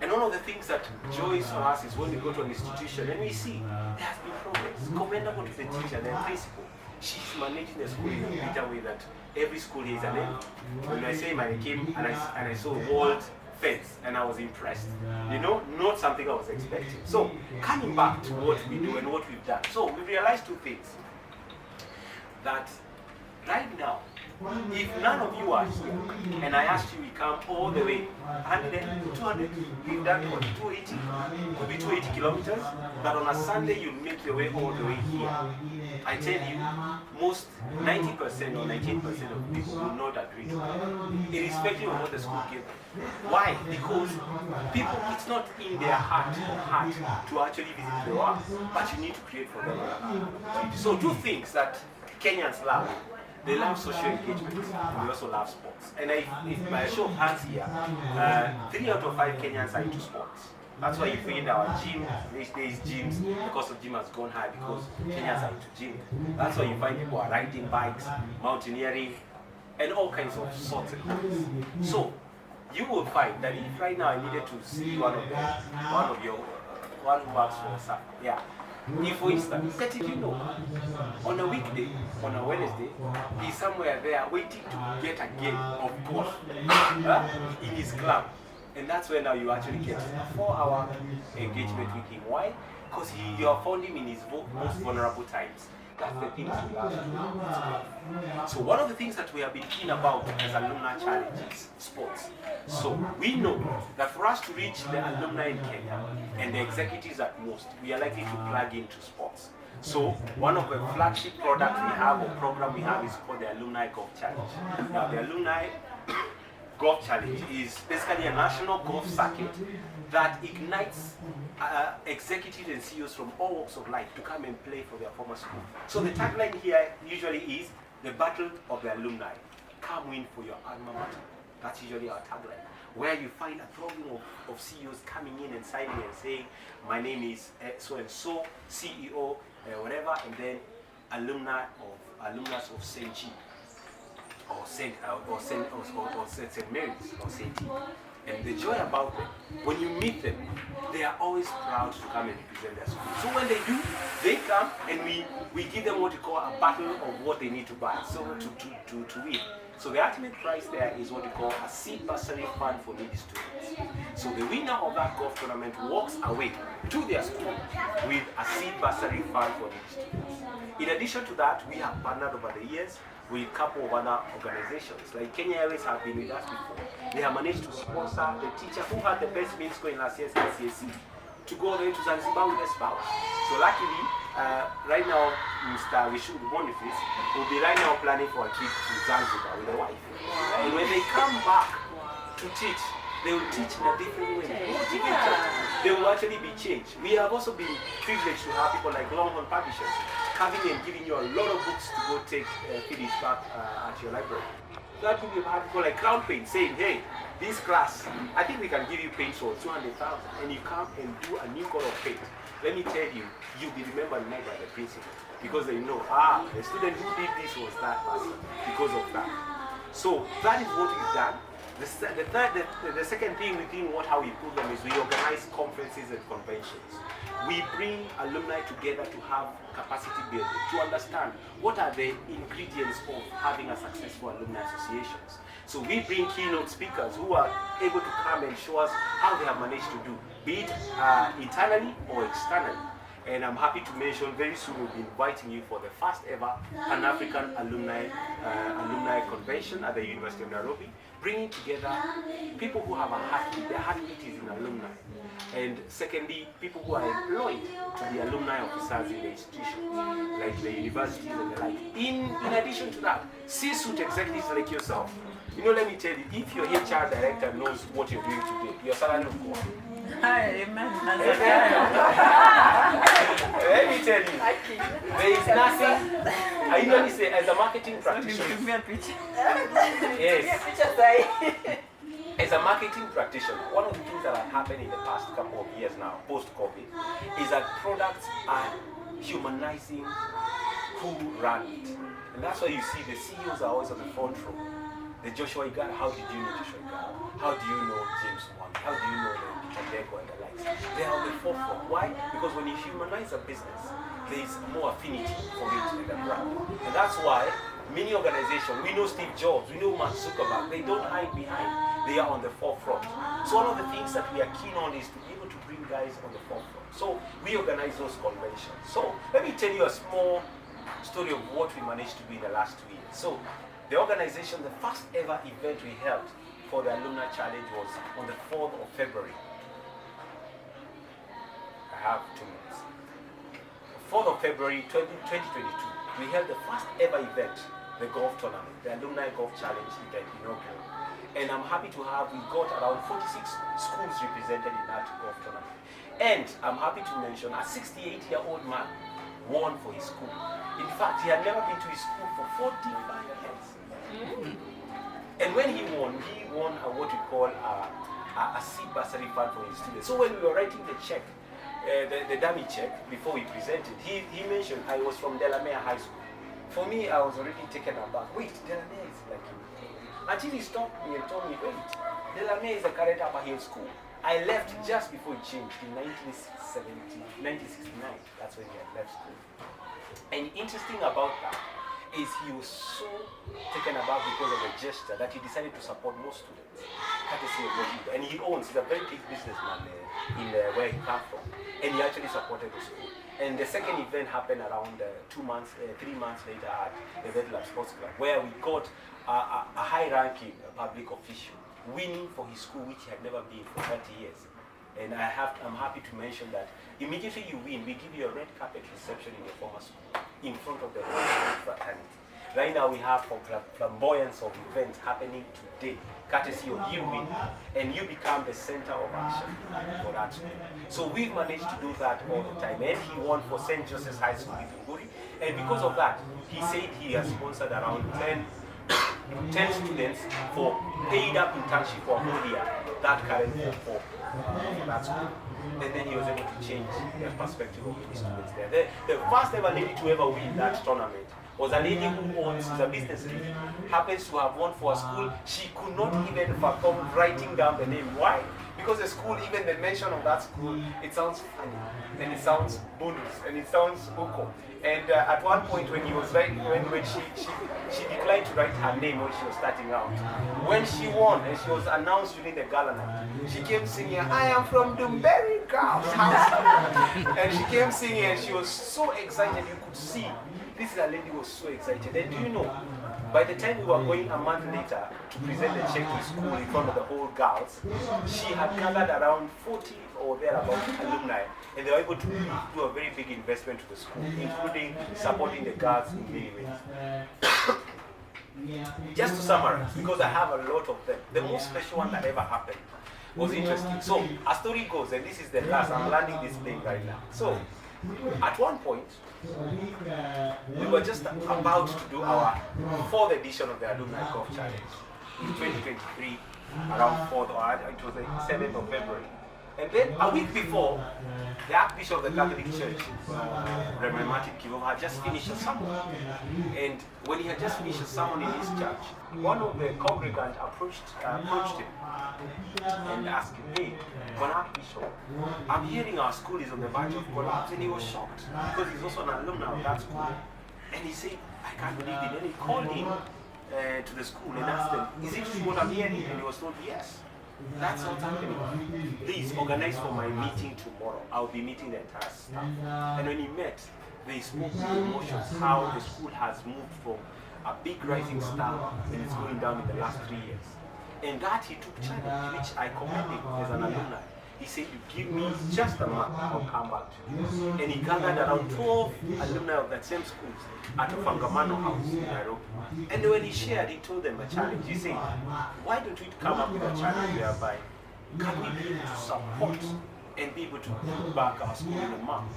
And one of the things that joys for us is when we go to an institution and we see there has been progress. Commendable to the teacher, the principal. She's managing the school in a better way that every school is. And then when I say I came and I saw walled fence and I was impressed. Not something I was expecting. So coming back to what we do and what we've done. So we realized 2 things. That right now, if none of you are here, and I asked you, we come all the way, 100, 200, we've done what, 280, could be 280 kilometers, but on a Sunday you make your way all the way here. I tell you, most 90% or 98% of people will not agree to that, irrespective of what the school gives them. Why? Because people, it's not in their heart to actually visit the world, but you need to create for them. So 2 things that Kenyans love. They love social engagement, and they also love sports. And if by a show of hands here, 3 out of 5 Kenyans are into sports. That's why you find our gym, these days gyms, the cost of gym has gone high because Kenyans are into gym. That's why you find people are riding bikes, mountaineering, and all kinds of sorts of things. So you will find that if right now I needed to see one who works for SAP, yeah. If for instance, you know, on a weekday, on a Wednesday, he's somewhere there waiting to get a game of golf in his club. And that's where now you actually get a 4-hour engagement with him. Why? Because you have found him in his most vulnerable times. That's the things we love. So one of the things that we have been keen about as Alumni Challenge is sports. So we know that for us to reach the alumni in Kenya and the executives at most, we are likely to plug into sports. So one of the flagship products we have or program we have is called the Alumni Golf Challenge. Now the Alumni Golf Challenge is basically a national golf circuit that ignites executives and CEOs from all walks of life to come and play for their former school. So the tagline here usually is the battle of the alumni. Come win for your alma mater. That's usually our tagline. Where you find a throng of CEOs coming in and signing and saying, my name is so-and-so, CEO, whatever, and then alumnus of St. G. Or St. Mary's or St. T. And the joy about them, when you meet them, they are always proud to come and represent their school. So when they do, they come and we give them what we call a battle of what they need to buy, so to win. So the ultimate prize there is what we call a seed bursary fund for needy students. So the winner of that golf tournament walks away to their school with a seed bursary fund for needy students. In addition to that, we have partnered over the years with a couple of other organizations. Like Kenya Airways have been with us before. They have managed to sponsor the teacher who had the best mean score in last year's KCSE to go there to Zanzibar with a spouse. So luckily, right now, Mr. Rishu Boniface will be right now planning for a trip to Zanzibar with a wife. And when they come back to teach, they will teach in a different way. They will actually be changed. We have also been privileged to have people like Longhorn Publishers coming and giving you a lot of books to go take finish back at your library. That could be have people like Crown Paint saying, hey, this class, I think we can give you paint for 200,000 and you come and do a new color of paint. Let me tell you, you'll be remembered more by the principal because they know, the student who did this was that person because of that. So that is what we've done. The second thing within how we put them is we organize conferences and conventions. We bring alumni together to have capacity building, to understand what are the ingredients of having a successful alumni associations. So we bring keynote speakers who are able to come and show us how they have managed to do, be it internally or externally. And I'm happy to mention very soon we'll be inviting you for the first ever Pan-African Alumni Convention at the University of Nairobi, bringing together people who have a heartbeat. Their heartbeat is in alumni. And secondly, people who are employed to be alumni officers in the institution, like the universities and the like. In addition to that, C-suite executives like yourself. You know, let me tell you, if your HR director knows what you're doing today, your salary will go up. Amen. Let me tell you, there is nothing. I usually say, as a marketing practitioner. Give me a picture. Yes. As a marketing practitioner, one of the things that have happened in the past couple of years now, post-COVID, is that products are humanizing who run it. And that's why you see the CEOs are always on the front row. The Joshua Igara, how did you know Joshua Igara? How do you know James Wan? How do you know the Tadeko and the likes? They are on the forefront. Why? Because when you humanize a business, there is more affinity for it and the brand. And that's why many organizations, we know Steve Jobs, we know Mark Zuckerberg, they don't hide behind. They are on the forefront. So one of the things that we are keen on is to be able to bring guys on the forefront. So we organize those conventions. So let me tell you a small story of what we managed to do in the last 2 years. So the organization, the first ever event we held for the Alumni Challenge was on the 4th of February. I have 2 minutes. 4th of February 2022, we held the first ever event, the golf tournament, the Alumni Golf Challenge event inaugural. And I'm happy to have, we got around 46 schools represented in that golf tournament. And I'm happy to mention a 68-year-old man won for his school. In fact, he had never been to his school for 45 years. And when he won what we call a seed bursary fund for his students. So when we were writing the check, the dummy check, before we presented, he mentioned I was from Delamere High School. For me, I was already taken aback. Wait, Delamere is like you. Until he stopped me and told me, wait, Delamere is a current upper hill school. I left just before it changed in 1969. That's when he had left school. And interesting about that is he was so taken aback because of a gesture that he decided to support more students. Courtesy of what he did. And he owns, he's a very big businessman in where he comes from. And he actually supported the school. And the second event happened around 3 months later at the Red Lab Sports Club, where we got a high-ranking public official winning for his school, which he had never been for 30 years. And I'm happy to mention that immediately you win, we give you a red carpet reception in your former school, in front of the fraternity. Right now we have flamboyance of events happening today, courtesy of you winning, and you become the center of action for that school. So we've managed to do that all the time. And he won for St. Joseph's High School in Bunguri, and because of that, he said he has sponsored around 10 students for paid up internship for a whole year, that current for that school. And then he was able to change the perspective of the students there. The first ever lady to ever win that tournament was a lady who owns, is a business lady, happens to have won for a school. She could not even fathom writing down the name. Why? Because the school, even the mention of that school, it sounds funny, and it sounds bonus, and it sounds uko. And at one point when he was writing, when she declined to write her name when she was starting out. When she won and she was announced during the gala night, she came singing, I am from Dumberry Girls House. And she came singing and she was so excited, you could see. This lady was so excited. And do you know, by the time we were going a month later to present the check to school in front of the whole girls, she had gathered around 40 or thereabouts alumni, and they were able to do a very big investment to the school, including supporting the girls in many ways. Just to summarize, because I have a lot of them, the most special one that ever happened was interesting. So, a story goes, and this is the last, I'm landing this plane right now. So, at one point, we were just about to do our 4th edition of the Alumni Golf Challenge in 2023, around 4th, or it was the 7th of February. And then a week before, the Archbishop of the Catholic Church, Reverend Martin Kivu, had just finished a sermon. And when he had just finished a sermon in his church, one of the congregants approached him and asked him, hey, Archbishop, I'm hearing our school is on the verge of collapse. And he was shocked because he's also an alumni of that school. And he said, I can't believe it. And he called him to the school and asked them, is it true what I'm hearing? And he was told, yes. That's what's happening. Please organize for my meeting tomorrow. I'll be meeting the entire staff. And when he met, they spoke with emotions how the school has moved from a big rising star and it's going down in the last 3 years. And that he took challenge, which I commend him as an alumni. He said, you give me just a month, I'll come back to you. And he gathered around 12 alumni of that same school at a Fangamano house in Nairobi. And when he shared, he told them a challenge. He said, why don't we come up with a challenge whereby can we be able to support and be able to put back our school in a month?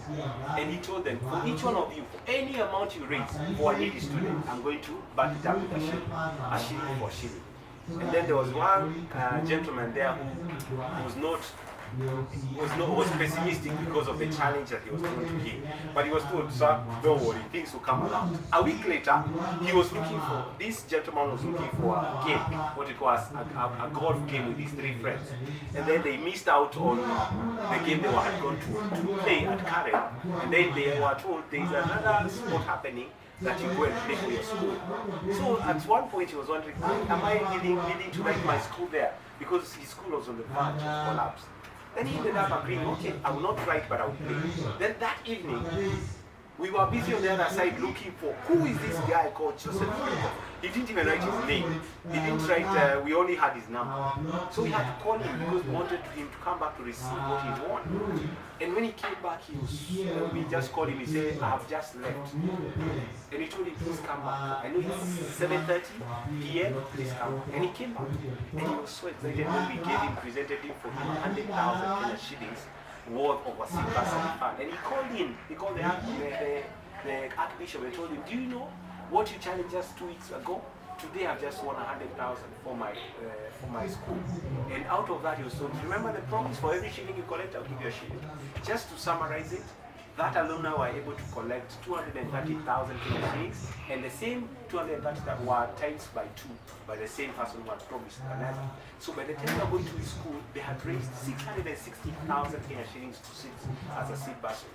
And he told them, for each one of you, for any amount you raise for a needy student, I'm going to back it up with a shilling for a shilling. And then there was one gentleman there who was pessimistic because of the challenge that he was going to give. But he was told, sir, don't worry, things will come around. A week later, this gentleman was looking for a game, what it was, a golf game with his 3 friends. And then they missed out on the game they had gone to play at Karen. And then they were told there's another sport happening that you go and play for your school. So at one point he was wondering, am I needing to write my school there? Because his school was on the verge of collapse. Then he ended up agreeing, okay, I will not write, but I will play. Then that evening, we were busy on the other side looking for who is this guy called Joseph. He didn't even write his name. He didn't write, we only had his number. So we had to call him because we wanted him to come back to receive what he won. And when he came back, we just called him, he said, I have just left. And he told him, please come back. I know it's 7:30 p.m., please come back. And he came back. And he was so excited when we presented him for him 100,000 Kenya shillings worth of a silver fund. And he called the Archbishop and told him, do you know what you challenged us 2 weeks ago? today I've just won 100,000 for my school. And out of that, you so remember the promise, for every shilling you collect, I'll give you a shilling. Just to summarize it, that alumni were able to collect 230,000 Kenya shillings, and the same 230 that were times by 2 by the same person who had promised another. So by the time they were going to his school, they had raised 660,000 Kenya shillings to sit as a seed bursary.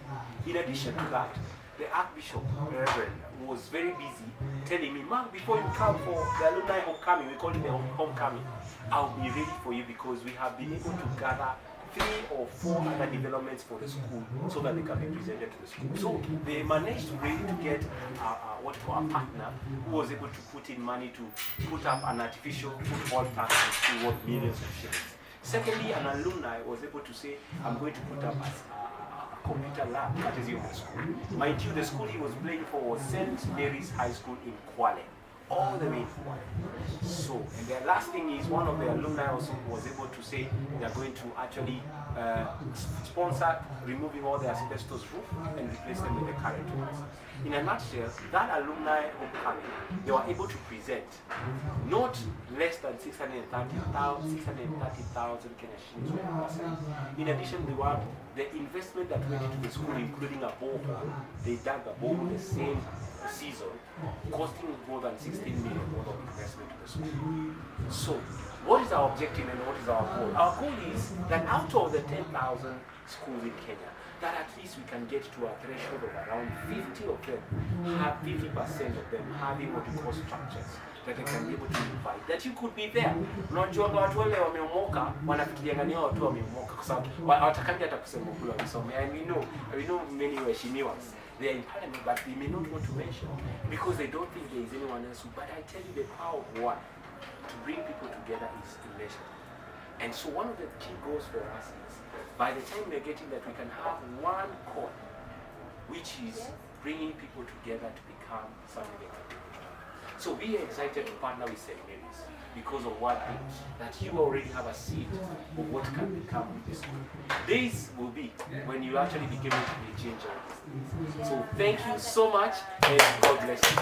In addition to that, the Archbishop Reverend was very busy telling me, Mark, before you come for the alumni homecoming, we call it the homecoming, I'll be ready for you because we have been able to gather 3 or 4 other developments for the school so that they can be presented to the school. So they managed to really to get what we call a partner who was able to put in money to put up an artificial football park in school worth millions of shillings. Secondly, an alumni was able to say, I'm going to put up a computer lab that is in the school. Mind you, the school he was playing for was St. Mary's High School in Kwale, all the way in Kwale. So, and the last thing is, one of the alumni also was able to say they are going to actually sponsor removing all the asbestos roof and replace them with the current ones. In a nutshell, that alumni homecoming, they were able to present not less than 630,000 Kenya shillings. In addition, the investment that went into the school, including a borehole, they dug a borehole the same season, costing more than 16 million of investment to the school. So, what is our objective and what is our goal? Our goal is that out of the 10,000 schools in Kenya, that at least we can get to a threshold of around 50 of them, have 50% of them having what we call structures that they can be able to invite, that you could be there. Unajua watu wale wameomoka wanafikiria ngani watu wameomoka kwa sababu hawatakangi hata kusema kule wamesomea. And we know many waheshimiwas, they are in parliament, but they may not want to mention because they don't think there is anyone else. But I tell you, the power of one to bring people together is immeasurable. And so one of the key goals for us is, by the time we're getting that, we can have one core, which is bringing people together to become something they can do. So we are excited to partner with St. Mary's because of one thing, that you already have a seed of what can become with this school. This will be when you actually become to be a changer. So thank you so much, and God bless you.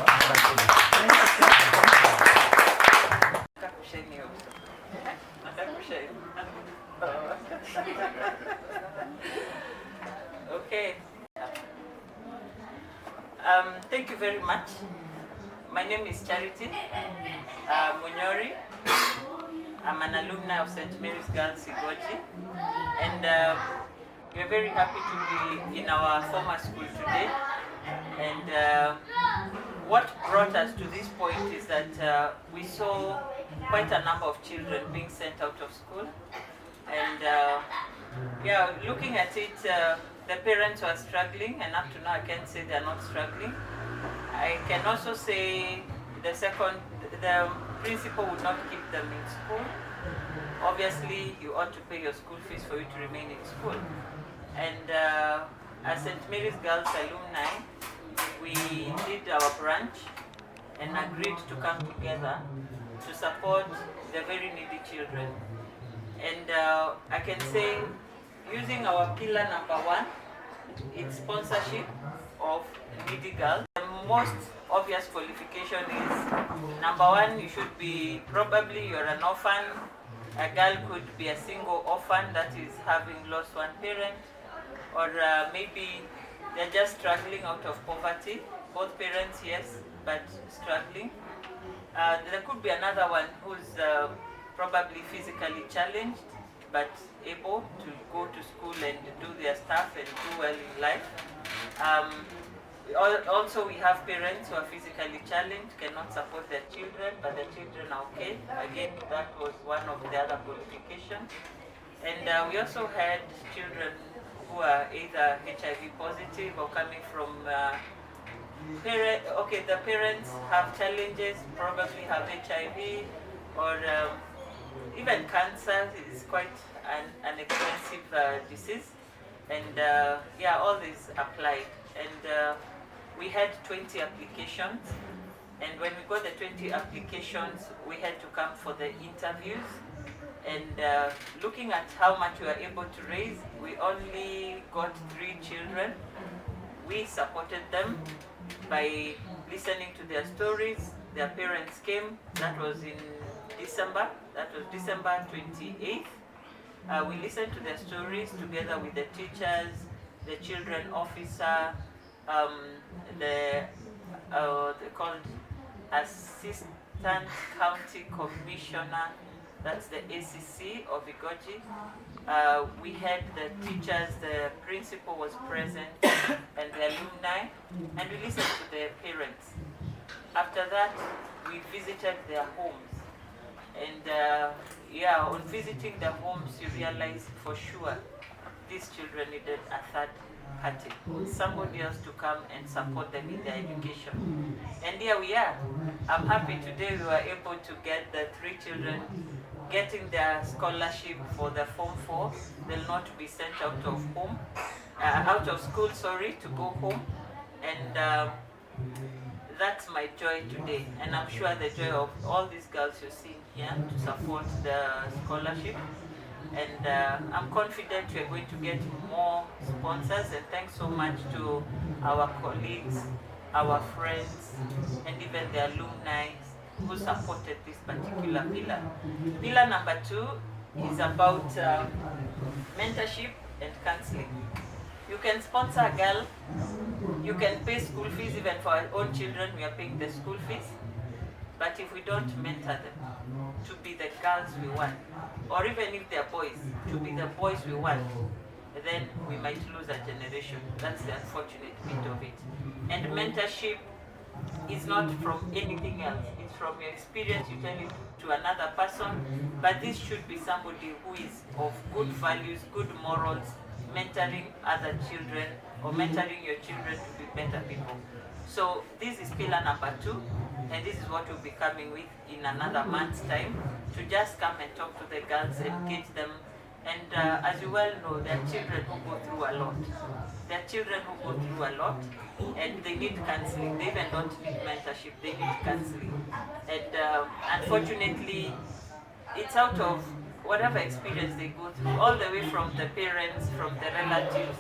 Okay. Thank you very much. My name is Charity Munyori. I'm an alumni of St. Mary's Girls Igoji, and we're very happy to be in our former school today. And what brought us to this point is that we saw quite a number of children being sent out of school, and yeah, looking at it, the parents were struggling, and up to now I can't say they're not struggling. I can also say the principal would not keep them in school. Obviously, you ought to pay your school fees for you to remain in school. And as St. Mary's Girls alumni, we did our branch and agreed to come together to support the very needy children. And I can say, using our pillar number 1, it's sponsorship of needy girls. The most obvious qualification is, number 1, you should be, probably you're an orphan. A girl could be a single orphan that is having lost one parent, or maybe they're just struggling out of poverty. Both parents, yes, but struggling. There could be another one who's probably physically challenged, but able to go to school and do their stuff and do well in life. Also, we have parents who are physically challenged, cannot support their children, but the children are okay. Again, that was one of the other qualifications. And we also had children who are either HIV positive or coming from the parents have challenges, probably have HIV, or even cancer is quite an expensive disease. And yeah, all these applied. And we had 20 applications. And when we got the 20 applications, we had to come for the interviews. And looking at how much we were able to raise, we only got 3 children. We supported them by listening to their stories, their parents came. That was in December. That was December 28th. We listened to their stories together with the teachers, the children officer, they're called Assistant County Commissioner, that's the ACC of Igoji. We had the teachers, the principal was present, and the alumni, and we listened to their parents. After that, we visited their homes. And yeah, on visiting the homes, you realize for sure these children needed a third party, somebody else to come and support them in their education. And here we are. I'm happy today we were able to get the 3 children getting their scholarship for the Form 4. They'll not be sent out of home, out of school, sorry, to go home. And that's my joy today, and I'm sure the joy of all these girls you're seeing here to support the scholarship. And I'm confident we're going to get more sponsors, and thanks so much to our colleagues, our friends, and even the alumni who supported this particular pillar. Pillar number 2 is about mentorship and counseling. You can sponsor a girl, you can pay school fees. Even for our own children, we are paying the school fees. But if we don't mentor them to be the girls we want, or even if they're boys, to be the boys we want, then we might lose a generation. That's the unfortunate bit of it. And mentorship is not from anything else. It's from your experience, you tell it to another person. But this should be somebody who is of good values, good morals, mentoring other children, or mentoring your children to be better people. So this is pillar number 2, and this is what we'll be coming with in another month's time, to just come and talk to the girls, engage them. And as you well know, there are children who go through a lot. There are children who go through a lot, and they need counseling. They even don't need mentorship, they need counseling. And unfortunately, it's out of whatever experience they go through, all the way from the parents, from the relatives,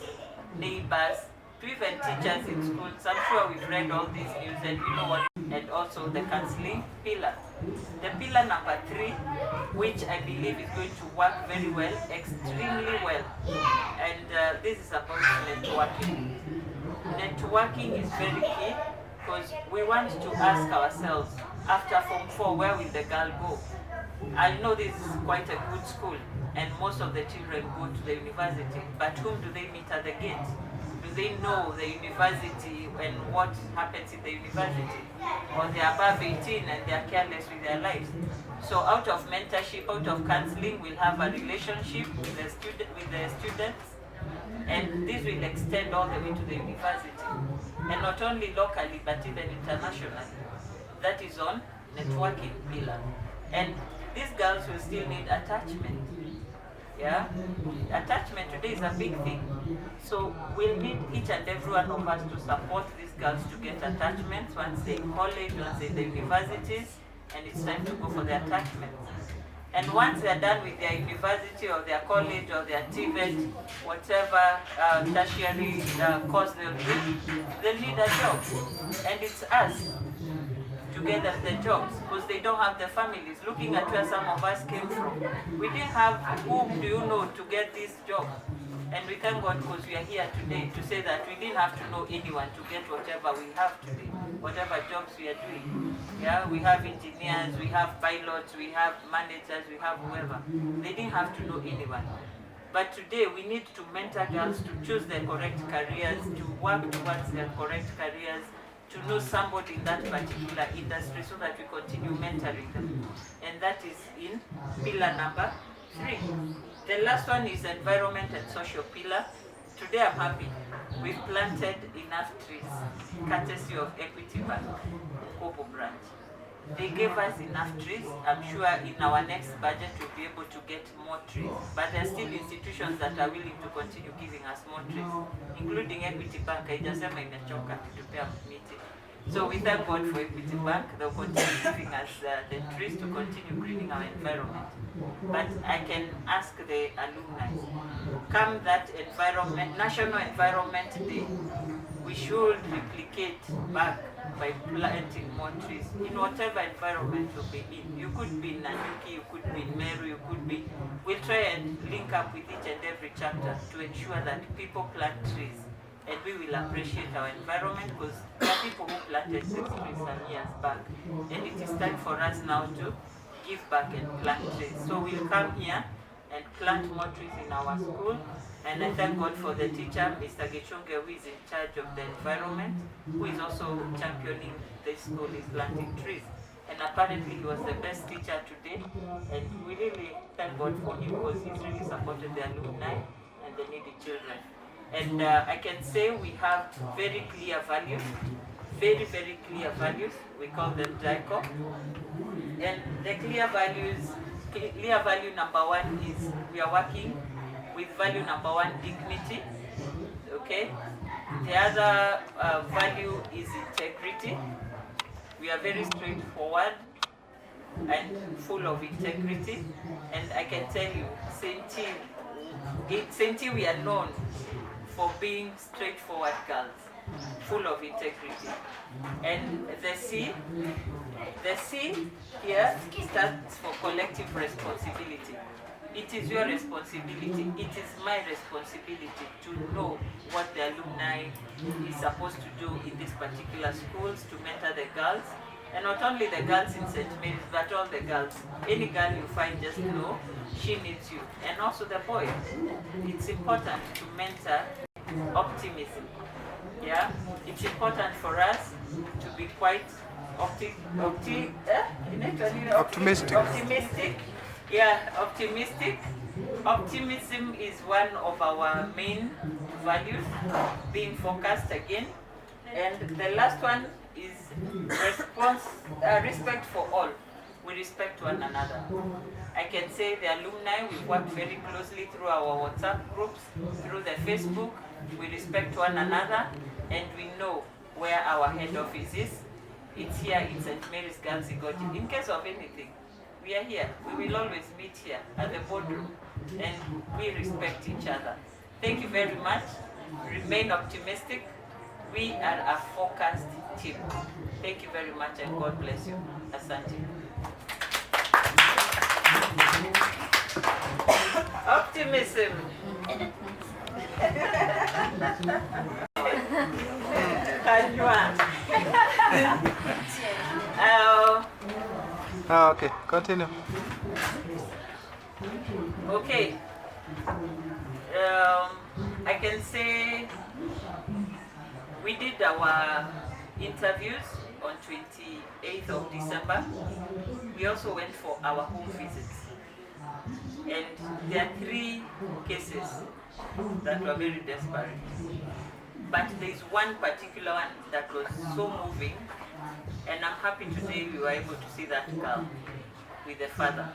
neighbors, to even teachers in schools. I'm sure we've read all these news and we know what. And also the counseling pillar. The pillar number 3, which I believe is going to work very well, extremely well. And this is about networking. Networking is very key, because we want to ask ourselves, after Form 4, where will the girl go? I know this is quite a good school, and most of the children go to the university, but whom do they meet at the gate? Do they know the university and what happens in the university? Or they are above 18 and they are careless with their lives? So out of mentorship, out of counseling, we'll have a relationship with the students, and this will extend all the way to the university. And not only locally, but even internationally. That is on networking pillar. And these girls will still need attachment. Yeah? Attachment today is a big thing. So we'll need each and every one of us to support these girls to get attachments once they're in college, once they're in the universities, and it's time to go for the attachments. And once they're done with their university or their college or their TVET, whatever tertiary course they'll need a job. And it's us to get them the jobs, because they don't have the families. Looking at where some of us came from, we didn't have whom do you know to get this job. And we thank God because we are here today to say that we didn't have to know anyone to get whatever we have today, whatever jobs we are doing. Yeah, we have engineers, we have pilots, we have managers, we have whoever. They didn't have to know anyone. But today we need to mentor girls to choose the correct careers, to work towards their correct careers, to know somebody in that particular industry so that we continue mentoring them. And that is in pillar number 3. The last one is environment and social pillar. Today I'm happy. We've planted enough trees, courtesy of Equity Bank, Kobo branch. They gave us enough trees. I'm sure in our next budget we'll be able to get more trees. But there are still institutions that are willing to continue giving us more trees, including Equity Bank. Haijasema imechoka kutupea miti. So we thank God for Equity Bank. They'll continue giving us the trees to continue greening our environment. But I can ask the alumni, come that National Environment Day, we should replicate back by planting more trees in whatever environment you'll be in. You could be in Nanyuki, you could be in Meru, you could be... We'll try and link up with each and every chapter to ensure that people plant trees. And we will appreciate our environment because there are people who planted these trees some years back. And it is time for us now to give back and plant trees. So we'll come here and plant more trees in our school. And I thank God for the teacher, Mr. Gichunge, who is in charge of the environment, who is also championing this school, is planting trees. And apparently he was the best teacher today. And we really thank God for him because he's really supported the alumni and the needy children. And I can say we have very clear values, very, very clear values. We call them DICO. And the clear value number one is we are working with value number one, dignity. Okay? The other value is integrity. We are very straightforward and full of integrity. And I can tell you, St. T, we are known for being straightforward girls, full of integrity. And the C here stands for collective responsibility. It is your responsibility, it is my responsibility to know what the alumni is supposed to do in these particular schools to mentor the girls. And not only the girls in St. Mary's, but all the girls. Any girl you find, just know she needs you. And also the boys. It's important to mentor optimism. Yeah? It's important for us to be quite optimistic. Yeah, optimistic. Optimism is one of our main values, being focused again. And the last one is respect for all. We respect one another. I can say the alumni, we've worked very closely through our WhatsApp groups, through the Facebook. We respect one another and we know where our head office is. It's here in St. Mary's Girls Igoji. In case of anything, we are here. We will always meet here at the boardroom and we respect each other. Thank you very much. Remain optimistic. We are a focused team. Thank you very much and God bless you. Asante. Optimism. Okay, continue. Okay. I can say we did our interviews on 28th of December. We also went for our home visits. And there are 3 cases that were very desperate. But there's one particular one that was so moving, and I'm happy today we were able to see that girl with the father.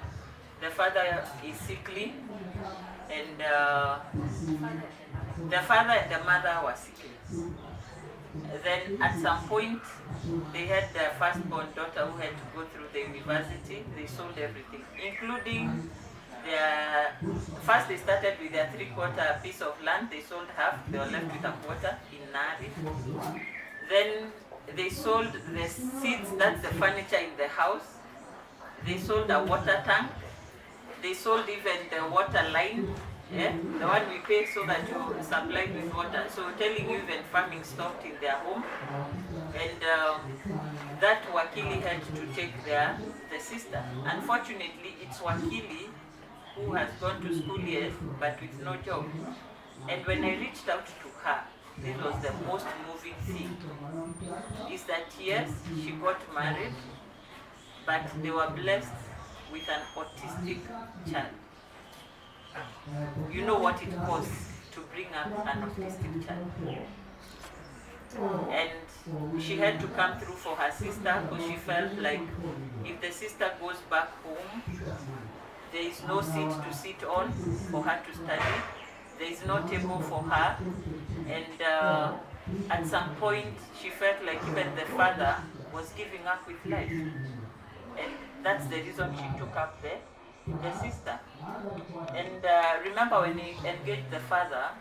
The father is sickly, and the father and the mother were sickly. Then at some point, they had their firstborn daughter who had to go through the university. They sold everything, including first they started with their 3/4 piece of land. They sold half. They were left with a quarter in Nari. Then they sold the seats, that's the furniture in the house. They sold a water tank. They sold even the water line, the one we pay so that you supplied with water. So telling you even farming stopped in their home. And that Wakili had to take the sister. Unfortunately, it's Wakili who has gone to school, yes, but with no job. And when I reached out to her, this was the most moving thing, is that yes, she got married, but they were blessed with an autistic child. You know what it costs to bring up an autistic child. And she had to come through for her sister because she felt like if the sister goes back home, there is no seat to sit on for her to study. There is no table for her. And at some point, she felt like even the father was giving up with life. And that's the reason she took up the sister. And remember when he engaged the father,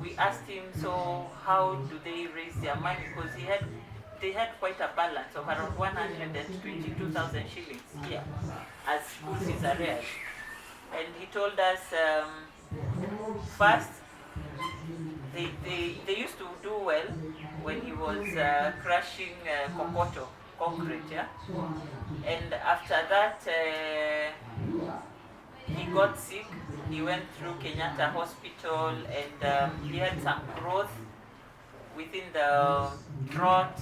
we asked him, so how do they raise their money? Because he had they had quite a balance of around 122,000 shillings here as school fees arrears. And he told us first, they used to do well when he was crushing kokoto, concrete, yeah? And after that, he got sick. He went through Kenyatta Hospital and he had some growth within the throat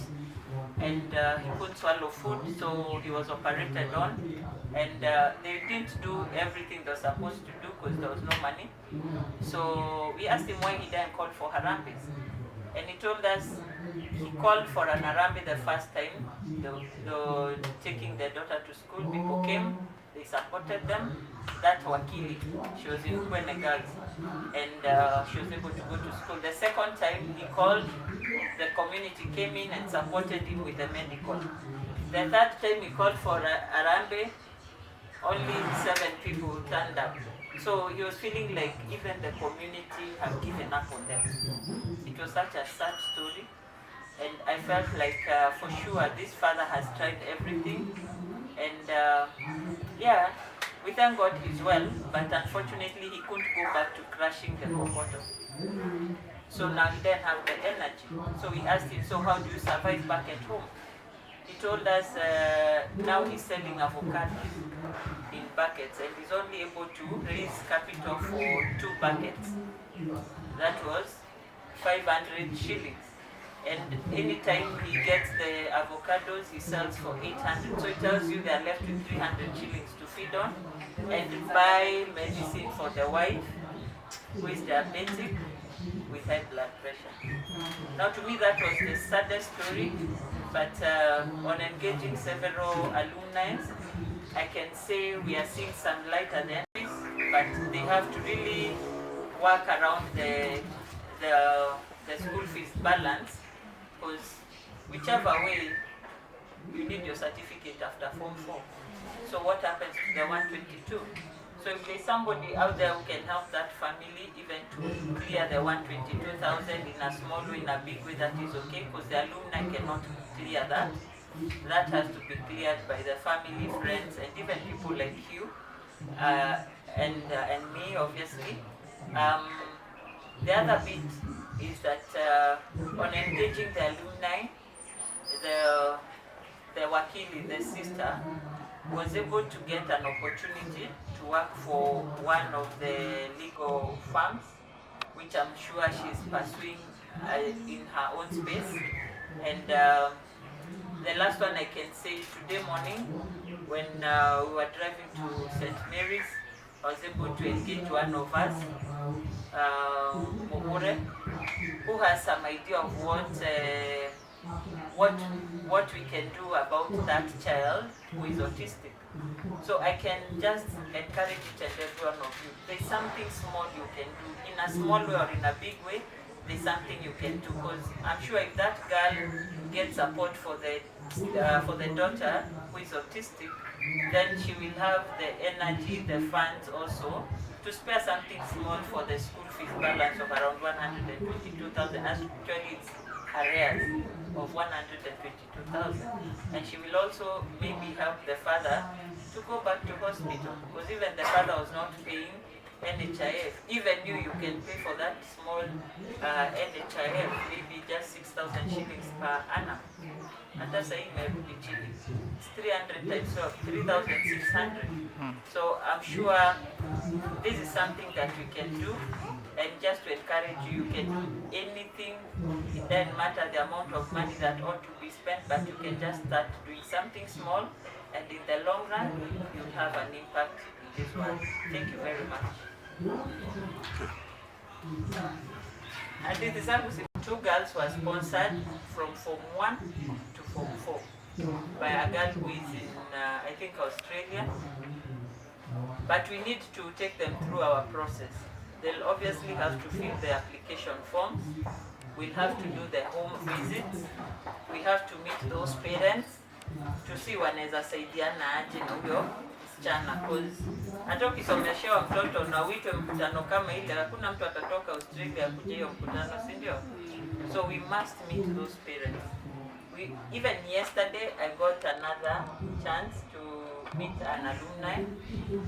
and he couldn't swallow food, so he was operated on. And they didn't do everything they were supposed to do because there was no money. So we asked him why he didn't call for Harambes. And he told us he called for an Harambe the first time. They were taking their daughter to school. People came, they supported them. That Wakili, she was in Kwene Girls, and she was able to go to school. The second time he called, the community came in and supported him with the medical. The third time he called for Harambe, only 7 people turned up. So he was feeling like even the community have given up on them. It was such a sad story. And I felt like for sure this father has tried everything. And yeah, we thank God he's well, but unfortunately he couldn't go back to crushing the kokoto. So now he didn't have the energy. So we asked him, so how do you survive back at home? He told us now he's selling avocados in buckets and he's only able to raise capital for 2 buckets. That was 500 shillings. And anytime he gets the avocados, he sells for 800. So it tells you they're left with 300 shillings to feed on and buy medicine for the wife who is diabetic with high blood pressure. Now to me that was the saddest story, but on engaging several alumni, I can say we are seeing some light at the end, but they have to really work around the school fees balance, because whichever way, you need your certificate after Form 4. So what happens to the 122? So if there's somebody out there who can help that family even to clear the 122,000 in a small way, in a big way, that is okay, because the alumni cannot clear that. That has to be cleared by the family, friends, and even people like you and me, obviously. The other bit is that on engaging the alumni, the wakili, the sister, was able to get an opportunity to work for one of the legal firms, which I'm sure she's pursuing in her own space. And the last one I can say is today morning, when we were driving to St. Mary's, I was able to engage one of us, Mogure, who has some idea of what we can do about that child who is autistic. So I can just encourage each and every one of you. There's something small you can do, in a small way or in a big way. There's something you can do, because I'm sure if that girl gets support for the daughter who is autistic, then she will have the energy, the funds also to spare something small for the school fees balance of around 122,000. Actually, it's arrears of 122,000. And she will also maybe help the father to go back to hospital, because even the father was not paying NHIF. Even you can pay for that small NHIF, maybe just 6,000 shillings per annum. And that's a maybe chini. It's 300 times of 3,600. So I'm sure this is something that we can do. And just to encourage you, you can do anything. It doesn't matter the amount of money that ought to be spent, but you can just start doing something small, and in the long run, you'll have an impact in this world. Thank you very much. And this is 2 girls were sponsored from Form 1 to Form 4 by a girl who is in, I think, Australia. But we need to take them through our process. They'll obviously have to fill the application forms. We'll have to do the home visits. We have to meet those parents to see wanaweza saidiana aje na huyo msichana, because hata ukisomeshewa mtoto na uitwe mkutano kama ile, hakuna mtu atatoka Australia kuja hiyo mkutano, si ndio? So we must meet those parents. Even yesterday, I got another chance to meet an alumni.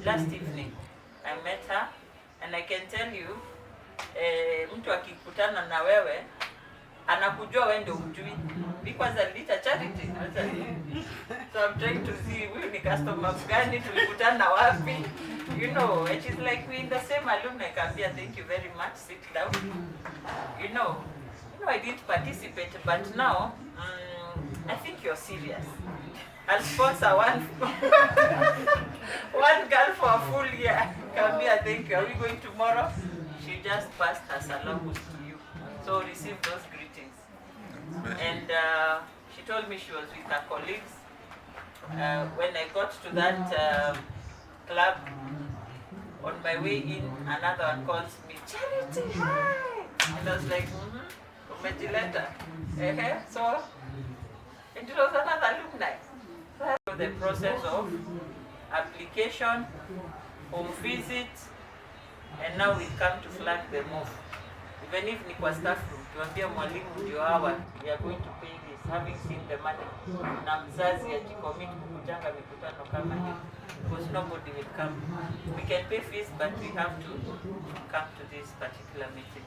Last evening, I met her, and I can tell you, mtu akikutana na wewe, anakujua wewe ndio hujui. Because alita charity. So I'm trying to see huyu ni customer gani, tulikutana wapi. You know, it is like we in the same alumni campus. Thank you very much. Sit down. You know, I didn't participate, but now I think you're serious. I'll sponsor one one girl for a full year. Kambia, thank you. Are we going tomorrow? She just passed her salambus to you. So receive those greetings. And she told me she was with her colleagues. When I got to that club, on my way in, another one calls me, Charity, hi! And I was like, umejileta. So, and it was another alumni. So the process of application, home visit, and now we come to flag them off. Even if ni kwa staff room, tuambia mwalimu ndio hawa, we are going to pay this, having seen the money. Na mzazi ajicommit kukutanga mikutano kama hii, because nobody will come. We can pay fees, but we have to come to this particular meeting.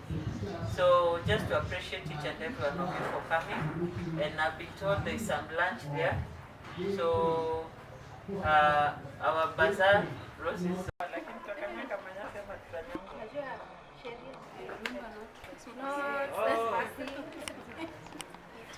So just to appreciate each and every one of you for coming, and I've been told there is some lunch there. So our bazaar roses.